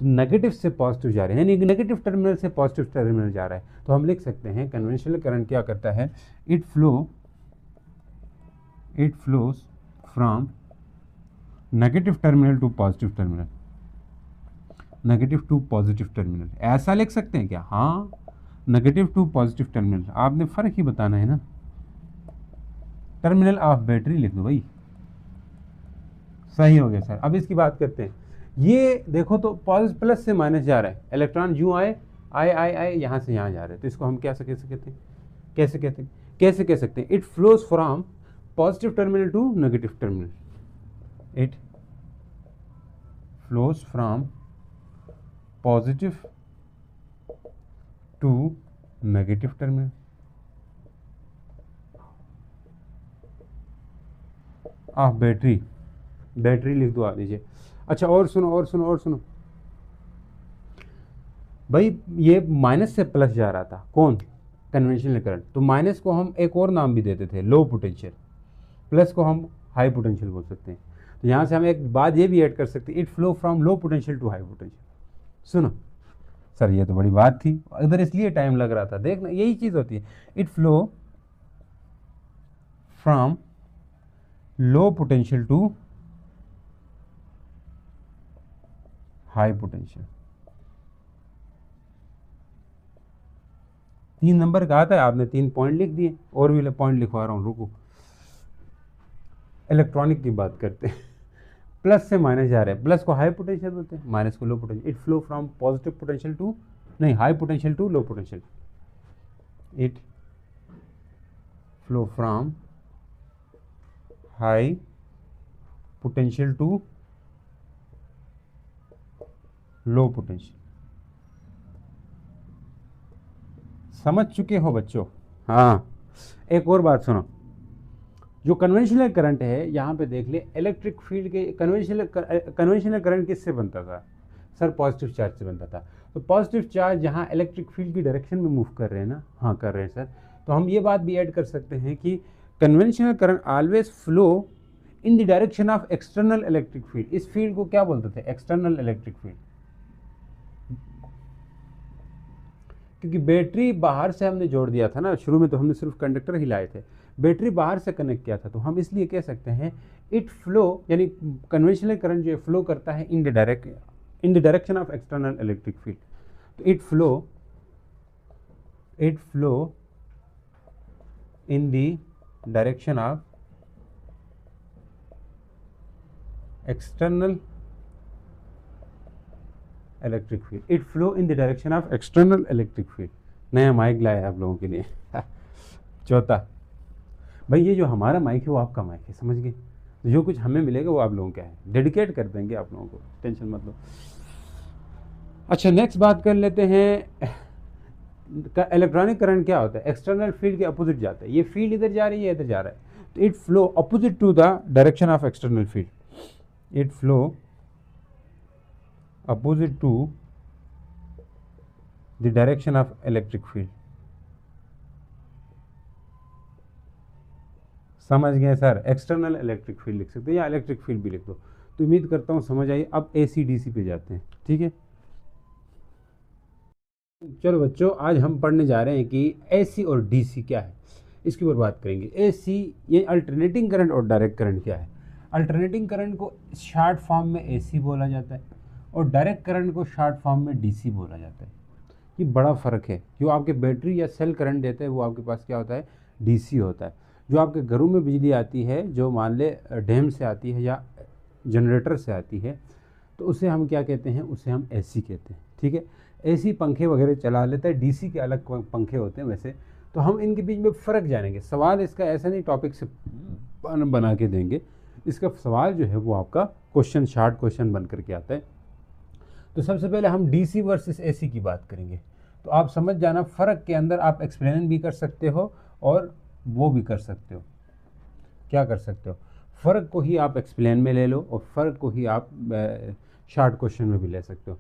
तो नेगेटिव से पॉजिटिव जा रहे हैं, यानी नेगेटिव टर्मिनल से पॉजिटिव टर्मिनल जा रहा है। तो हम लिख सकते हैं कन्वेंशनल करंट क्या करता है, it flows from negative terminal to positive terminal, negative to positive terminal. ऐसा लिख सकते हैं क्या, हाँ, नेगेटिव टू पॉजिटिव टर्मिनल। आपने फर्क ही बताना है ना, टर्मिनल ऑफ बैटरी लिख दो भाई, सही हो गया सर। अब इसकी बात करते हैं। ये देखो तो पॉजिटिव प्लस से माइनस जा रहा है, इलेक्ट्रॉन यूँ आए यहाँ से यहाँ जा रहे हैं। तो इसको हम कैसे कह सकते हैं, it flows from positive terminal to negative terminal, it flows from positive to negative terminal. Of battery लिख दो आ दीजिए। अच्छा, और सुनो भाई, ये माइनस से प्लस जा रहा था, कौन, कन्वेंशनल करंट। तो माइनस को हम एक और नाम भी देते थे, लो पोटेंशियल, प्लस को हम हाई पोटेंशियल बोल सकते हैं। तो यहाँ से हम एक बात ये भी ऐड कर सकते हैं, it flow from low potential to high potential. सुनो सर, ये तो बड़ी बात थी, इधर इसलिए टाइम लग रहा था। देखना, यही चीज़ होती है, it flow from low potential to high potential. 3 number का आता है, आपने 3 पॉइंट लिख दिए, और भी पॉइंट लिखवा रहा हूँ, रुको। इलेक्ट्रॉनिक की बात करते हैं, प्लस से माइनस जा रहे हैं, प्लस को हाई पोटेंशियल बोलते हैं, माइनस को low potential. It flow from positive potential to, नहीं, high potential to low potential. It flow from high potential to low potential. समझ चुके हो बच्चों? हाँ, एक और बात सुनो, जो कन्वेंशनल करंट है यहाँ पे देख ले, इलेक्ट्रिक फील्ड के कन्वेंशनल करंट किससे बनता था सर, पॉजिटिव चार्ज से बनता था। तो पॉजिटिव चार्ज यहाँ इलेक्ट्रिक फील्ड की डायरेक्शन में मूव कर रहे हैं ना, हाँ कर रहे हैं सर। तो हम ये बात भी ऐड कर सकते हैं कि conventional current always flow in the direction of external electric field. इस फील्ड को क्या बोलते थे, एक्सटर्नल इलेक्ट्रिक फील्ड। क्योंकि बैटरी बाहर से हमने जोड़ दिया था ना, शुरू में तो हमने सिर्फ कंडक्टर ही लाए थे, बैटरी बाहर से कनेक्ट किया था। तो हम इसलिए कह सकते हैं इट फ्लो, यानी कन्वेंशनल करंट जो फ्लो करता है in the direction of external electric field. तो it flow in the direction of external electric field, it flow in the direction of external electric field. नया माइक लाया है आप लोगों के लिए। चौथा, भाई ये जो हमारा माइक है वो आपका माइक है, समझ गए? जो कुछ हमें मिलेगा वो आप लोगों का है, डेडिकेट कर देंगे आप लोगों को, टेंशन मत लो। अच्छा, नेक्स्ट बात कर लेते हैं, इलेक्ट्रॉनिक करंट क्या होता है? एक्सटर्नल फील्ड के अपोजिट जाता है। ये फील्ड इधर जा रही है, इधर जा रहा है, तो it flow opposite to the direction of external field, it flow opposite to the direction of electric field. समझ गए सर? एक्सटर्नल इलेक्ट्रिक फील्ड लिख सकते हो या इलेक्ट्रिक फील्ड भी लिख दो। तो उम्मीद करता हूँ समझ आई। अब AC DC पे जाते हैं, ठीक है? चलो बच्चों, आज हम पढ़ने जा रहे हैं कि AC और DC क्या है, इसके ऊपर बात करेंगे। AC ये अल्टरनेटिंग करंट और डायरेक्ट करंट क्या है। अल्टरनेटिंग करंट को शॉर्ट फॉर्म में AC बोला जाता है और डायरेक्ट करंट को शॉर्ट फॉर्म में DC बोला जाता है। ये बड़ा फ़र्क है। जो आपके बैटरी या सेल करंट देता है वो आपके पास क्या होता है? DC होता है। जो आपके घरों में बिजली आती है, जो मान ले डैम से आती है या जनरेटर से आती है, तो उसे हम क्या कहते हैं? उसे हम AC कहते हैं, ठीक है? AC पंखे वगैरह चला लेता है, DC के अलग पंखे होते हैं वैसे। तो हम इनके बीच में फ़र्क जानेंगे। सवाल इसका ऐसा नहीं टॉपिक से बना के देंगे, इसका सवाल जो है वो आपका क्वेश्चन, शॉर्ट क्वेश्चन बन करके आता है। तो सबसे पहले हम DC वर्सेस AC की बात करेंगे। तो आप समझ जाना, फ़र्क के अंदर आप एक्सप्लेन भी कर सकते हो और वो भी कर सकते हो। क्या कर सकते हो? फ़र्क को ही आप एक्सप्लेन में ले लो और फ़र्क को ही आप शॉर्ट क्वेश्चन में भी ले सकते हो।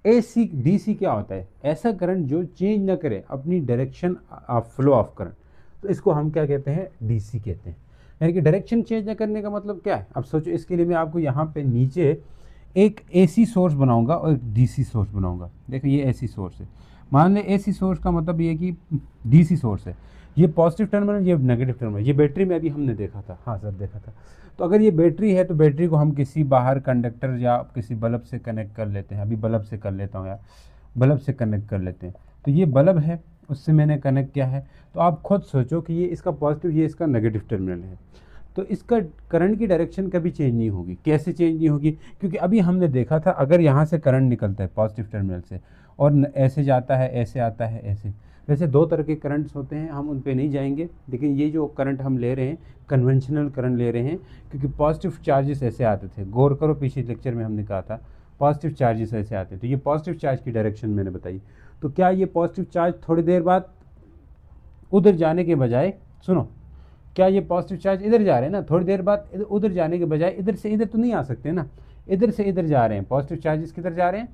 AC DC क्या होता है? ऐसा करंट जो चेंज ना करे अपनी direction of flow of current, तो इसको हम क्या कहते हैं? DC कहते हैं। यानी कि डायरेक्शन चेंज ना करने का मतलब क्या है? अब सोचो, इसके लिए मैं आपको यहाँ पे नीचे एक AC सोर्स बनाऊंगा और एक DC सोर्स बनाऊंगा। देखो ये AC सोर्स है, मान लें AC सोर्स का मतलब ये कि DC सोर्स है। ये पॉजिटिव टर्मिनल, ये नेगेटिव टर्मिनल। ये बैटरी में अभी हमने देखा था, हाँ सर देखा था। तो अगर ये बैटरी है तो बैटरी को हम किसी बाहर कंडक्टर या किसी बल्ब से कनेक्ट कर लेते हैं। अभी बल्ब से कर लेता हूँ यार, बल्ब से कनेक्ट कर लेते हैं। तो ये बल्ब है, उससे मैंने कनेक्ट किया है। तो आप खुद सोचो कि ये इसका पॉजिटिव, ये इसका नेगेटिव टर्मिनल है। तो इसका करंट की डायरेक्शन कभी चेंज नहीं होगी। कैसे चेंज नहीं होगी? क्योंकि अभी हमने देखा था, अगर यहाँ से करंट निकलता है पॉजिटिव टर्मिनल से और ऐसे जाता है, ऐसे आता है, ऐसे, वैसे दो तरह के करंट्स होते हैं, हम उन पे नहीं जाएंगे। लेकिन ये जो करंट हम ले रहे हैं, कन्वेंशनल करंट ले रहे हैं, क्योंकि पॉजिटिव चार्जेस ऐसे आते थे। गौर करो, पिछले लेक्चर में हमने कहा था पॉजिटिव चार्जेस ऐसे आते। तो ये पॉजिटिव चार्ज की डायरेक्शन मैंने बताई। तो क्या ये पॉजिटिव चार्ज थोड़ी देर बाद उधर जाने के बजाय, सुनो, क्या ये पॉजिटिव चार्ज इधर जा रहे हैं ना, थोड़ी देर बाद उधर जाने के बजाय इधर से इधर तो नहीं आ सकते ना, इधर से इधर जा रहे हैं। पॉजिटिव चार्जेस किधर जा रहे हैं?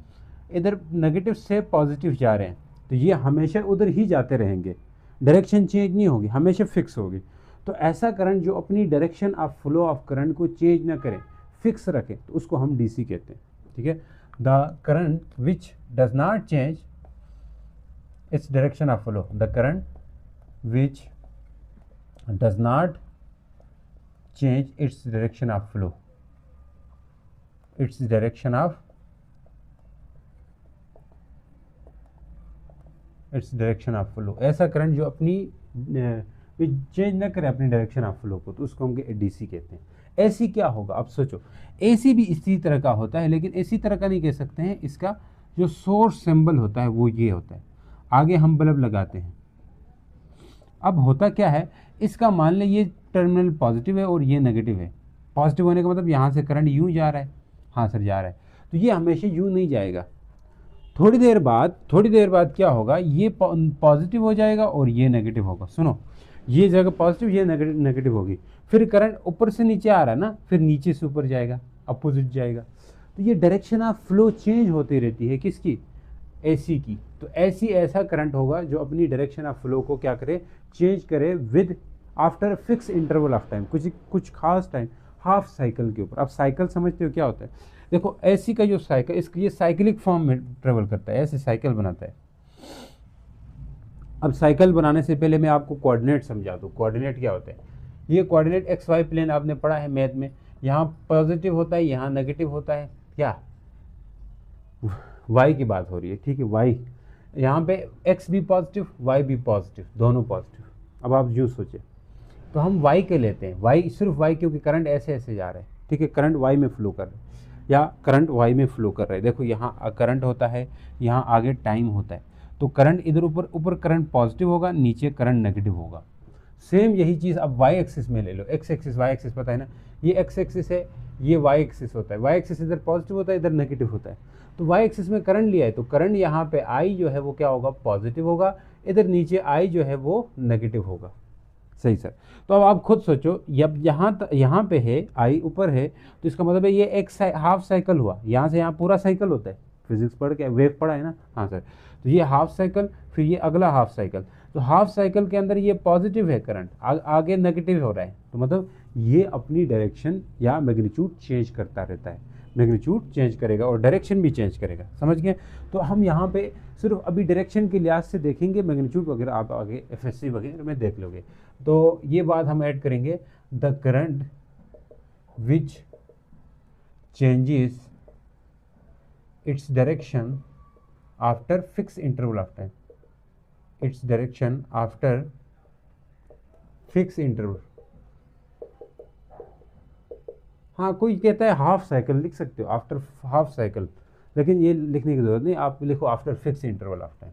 इधर नेगेटिव से पॉजिटिव जा रहे हैं। तो ये हमेशा उधर ही जाते रहेंगे, डायरेक्शन चेंज नहीं होगी, हमेशा फिक्स होगी। तो ऐसा करंट जो अपनी direction of flow of current को चेंज ना करे, फिक्स रखे, तो उसको हम DC कहते हैं, ठीक है? The current which does not change its direction of flow, the current which does not change its direction of flow, its direction of flow। ऐसा करंट जो अपनी चेंज ना करे अपनी डायरेक्शन ऑफ फ्लो को, तो उसको हम DC कहते हैं। AC क्या होगा? अब सोचो, AC भी इसी तरह का होता है, लेकिन इसी तरह का नहीं कह सकते हैं। इसका जो सोर्स सिंबल होता है वो ये होता है। आगे हम बल्ब लगाते हैं। अब होता क्या है, इसका मान लें ये टर्मिनल पॉजिटिव है और ये नेगेटिव है। पॉजिटिव होने का मतलब यहाँ से करंट यूँ जा रहा है, हाँ सर जा रहा है। तो ये हमेशा यूँ नहीं जाएगा। थोड़ी देर बाद क्या होगा, ये पॉजिटिव हो जाएगा और ये नेगेटिव होगा। सुनो, ये जगह पॉजिटिव, ये नेगेटिव होगी। फिर करंट ऊपर से नीचे आ रहा है ना, फिर नीचे से ऊपर जाएगा, अपोजिट जाएगा। तो ये डायरेक्शन ऑफ फ्लो चेंज होती रहती है, किसकी? AC की। तो ऐसा करंट होगा जो अपनी डायरेक्शन ऑफ फ्लो को क्या करे? चेंज करे with after fix interval of time, कुछ खास टाइम, हाफ साइकिल के ऊपर। आप साइकिल समझते हो क्या होता है? देखो AC का जो साइकिल, ये साइक्लिक फॉर्म में ट्रेवल करता है, ऐसे साइकिल बनाता है। अब साइकिल बनाने से पहले मैं आपको कोऑर्डिनेट समझा दूँ। कोऑर्डिनेट क्या होता है? ये कोऑर्डिनेट XY प्लेन आपने पढ़ा है मैथ में। यहाँ पॉजिटिव होता है, यहाँ नेगेटिव होता है। क्या Y की बात हो रही है, ठीक है? Y यहाँ पे X भी पॉजिटिव, Y भी पॉजिटिव, दोनों पॉजिटिव। अब आप यूँ सोचिए, तो हम Y के लेते हैं। Y सिर्फ Y, क्योंकि करंट ऐसे ऐसे जा रहा है, ठीक है? करंट Y में फ्लो कर रहा है। या करंट वाई में फ्लो कर रहा है। देखो यहाँ करंट होता है, यहाँ आगे टाइम होता है, तो करंट इधर ऊपर करंट पॉजिटिव होगा, नीचे करंट नेगेटिव होगा। सेम यही चीज़ अब वाई एक्सिस में ले लो, एक्स एक्सिस वाई एक्सिस पता है ना, ये एक्स एक्सिस है, ये वाई एक्सिस होता है। वाई एक्सिस इधर पॉजिटिव होता है, इधर नेगेटिव होता है। तो वाई एक्सिस में करंट लिया है तो करंट यहाँ पे आई जो है वो क्या होगा, पॉजिटिव होगा, इधर नीचे आई जो है वो नेगेटिव होगा। सही सर। तो अब आप खुद सोचो, जब यहाँ पे है आई ऊपर है, तो इसका मतलब है ये एक हाफ साइकिल हुआ, यहाँ से यहाँ पूरा साइकिल होता है, फिजिक्स पढ़ के वेव पढ़ा है ना, हाँ सर। तो ये हाफ साइकिल, फिर ये अगला हाफ साइकिल, तो हाफ साइकिल के अंदर ये पॉजिटिव है करंट, आगे नेगेटिव हो रहा है, तो मतलब ये अपनी डायरेक्शन या मैग्नीट्यूड चेंज करता रहता है, मैग्नीट्यूड चेंज करेगा और डायरेक्शन भी चेंज करेगा, समझ गए। तो हम यहाँ पे सिर्फ अभी डायरेक्शन के लिहाज से देखेंगे, मैग्नीट्यूड वगैरह आप आगे एफएससी वगैरह में देख लोगे। तो ये बात हम ऐड करेंगे, the current which changes its direction after fix interval of time, its direction after fix interval. हाँ, कोई कहता है हाफ साइकिल लिख सकते हो, आफ्टर हाफ साइकिल, लेकिन ये लिखने की जरूरत नहीं, आप लिखो after fix interval of time,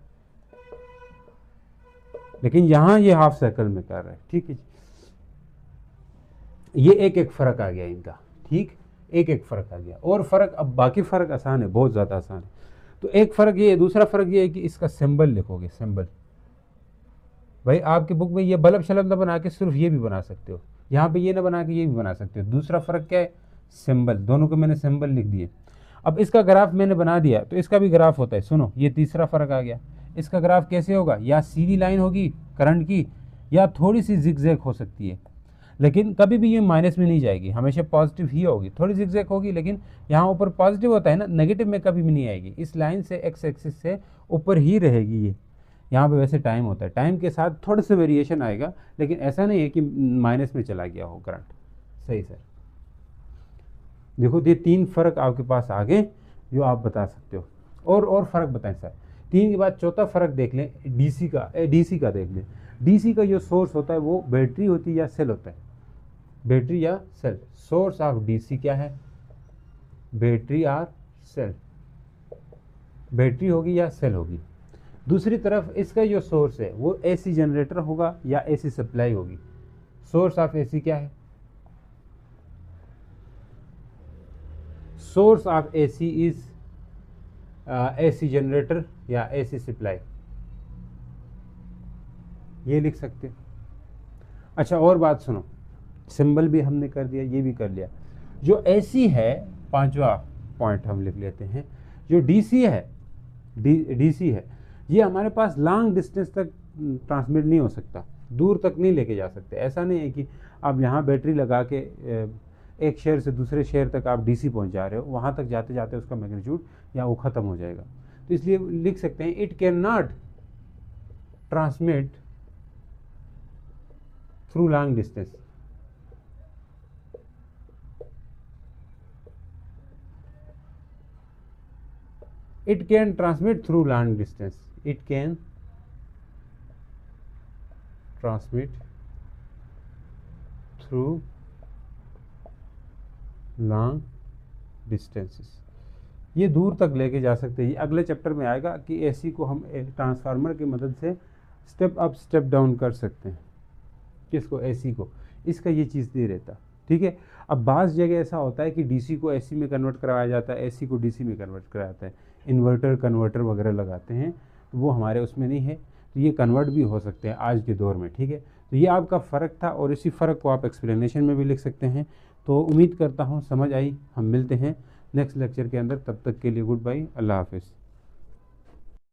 लेकिन यहाँ ये हाफ साइकिल में कर रहा है, ठीक है जी। ये एक फर्क आ गया इनका, ठीक, एक फर्क आ गया। और फर्क, अब बाकी फर्क आसान है, बहुत ज़्यादा आसान है। तो एक फ़र्क ये है, दूसरा फ़र्क ये है कि इसका सिंबल लिखोगे, सिंबल। भाई आपकी बुक में ये बल्ब शलब ना बना के सिर्फ ये भी बना सकते हो, यहाँ पे ये ना बना के ये भी बना सकते हो। दूसरा फ़र्क क्या है, सिंबल। दोनों को मैंने सिंबल लिख दिए। अब इसका ग्राफ मैंने बना दिया तो इसका भी ग्राफ होता है। सुनो, ये तीसरा फ़र्क आ गया। इसका ग्राफ कैसे होगा, या सीधी लाइन होगी करंट की, या थोड़ी सी जिगजैग हो सकती है, लेकिन कभी भी ये माइनस में नहीं जाएगी, हमेशा पॉजिटिव ही होगी। थोड़ी जिगजैग होगी, लेकिन यहाँ ऊपर पॉजिटिव होता है ना, नेगेटिव में कभी भी नहीं आएगी। इस लाइन से एक्स एक्सिस से ऊपर ही रहेगी ये। यहाँ पे वैसे टाइम होता है, टाइम के साथ थोड़ा सा वेरिएशन आएगा, लेकिन ऐसा नहीं है कि माइनस में चला गया हो करंट। सही सर। देखो ये तीन फ़र्क आपके पास आ गए जो आप बता सकते हो। और फ़र्क बताएं सर। तीन के बाद चौथा फ़र्क देख लें, डीसी का देख लें। डीसी का जो सोर्स होता है वो बैटरी होती है या सेल होता है, बैटरी या सेल। सोर्स ऑफ डीसी क्या है, बैटरी और सेल, बैटरी होगी या सेल होगी। दूसरी तरफ इसका जो सोर्स है वो एसी जनरेटर होगा या एसी सप्लाई होगी। सोर्स ऑफ एसी क्या है, source of AC is AC generator या एसी सप्लाई, ये लिख सकते हो। अच्छा और बात सुनो, सिंबल भी हमने कर दिया, ये भी कर लिया। जो एसी है, पांचवा पॉइंट हम लिख लेते हैं, जो डीसी है, डीसी है, ये हमारे पास लॉन्ग डिस्टेंस तक ट्रांसमिट नहीं हो सकता, दूर तक नहीं लेके जा सकते। ऐसा नहीं है कि आप यहाँ बैटरी लगा के एक शहर से दूसरे शहर तक आप डीसी पहुँचा रहे हो, वहाँ तक जाते जाते उसका मैग्नीट्यूड या वो ख़त्म हो जाएगा। तो इसलिए लिख सकते हैं, it can not transmit through long distance. It can transmit through long distance. It can transmit through long distances. ये दूर तक लेके जा सकते हैं। ये अगले चैप्टर में आएगा कि एसी को हम ट्रांसफार्मर की मदद से स्टेप अप स्टेप डाउन कर सकते हैं। किसको, एसी को। इसका ये चीज़ नहीं रहता, ठीक है। अब बाज़ जगह ऐसा होता है कि डीसी को एसी में कन्वर्ट करवाया जाता है, एसी को डीसी में कन्वर्ट कराया जाता है, इन्वर्टर कन्वर्टर वगैरह लगाते हैं, तो वो हमारे उसमें नहीं है। तो ये कन्वर्ट भी हो सकते हैं आज के दौर में, ठीक है। तो ये आपका फ़र्क था और इसी फ़र्क को आप एक्सप्लेनेशन में भी लिख सकते हैं। तो उम्मीद करता हूँ समझ आई। हम मिलते हैं नेक्स्ट लेक्चर के अंदर, तब तक के लिए गुड बाय, अल्लाह हाफिज़।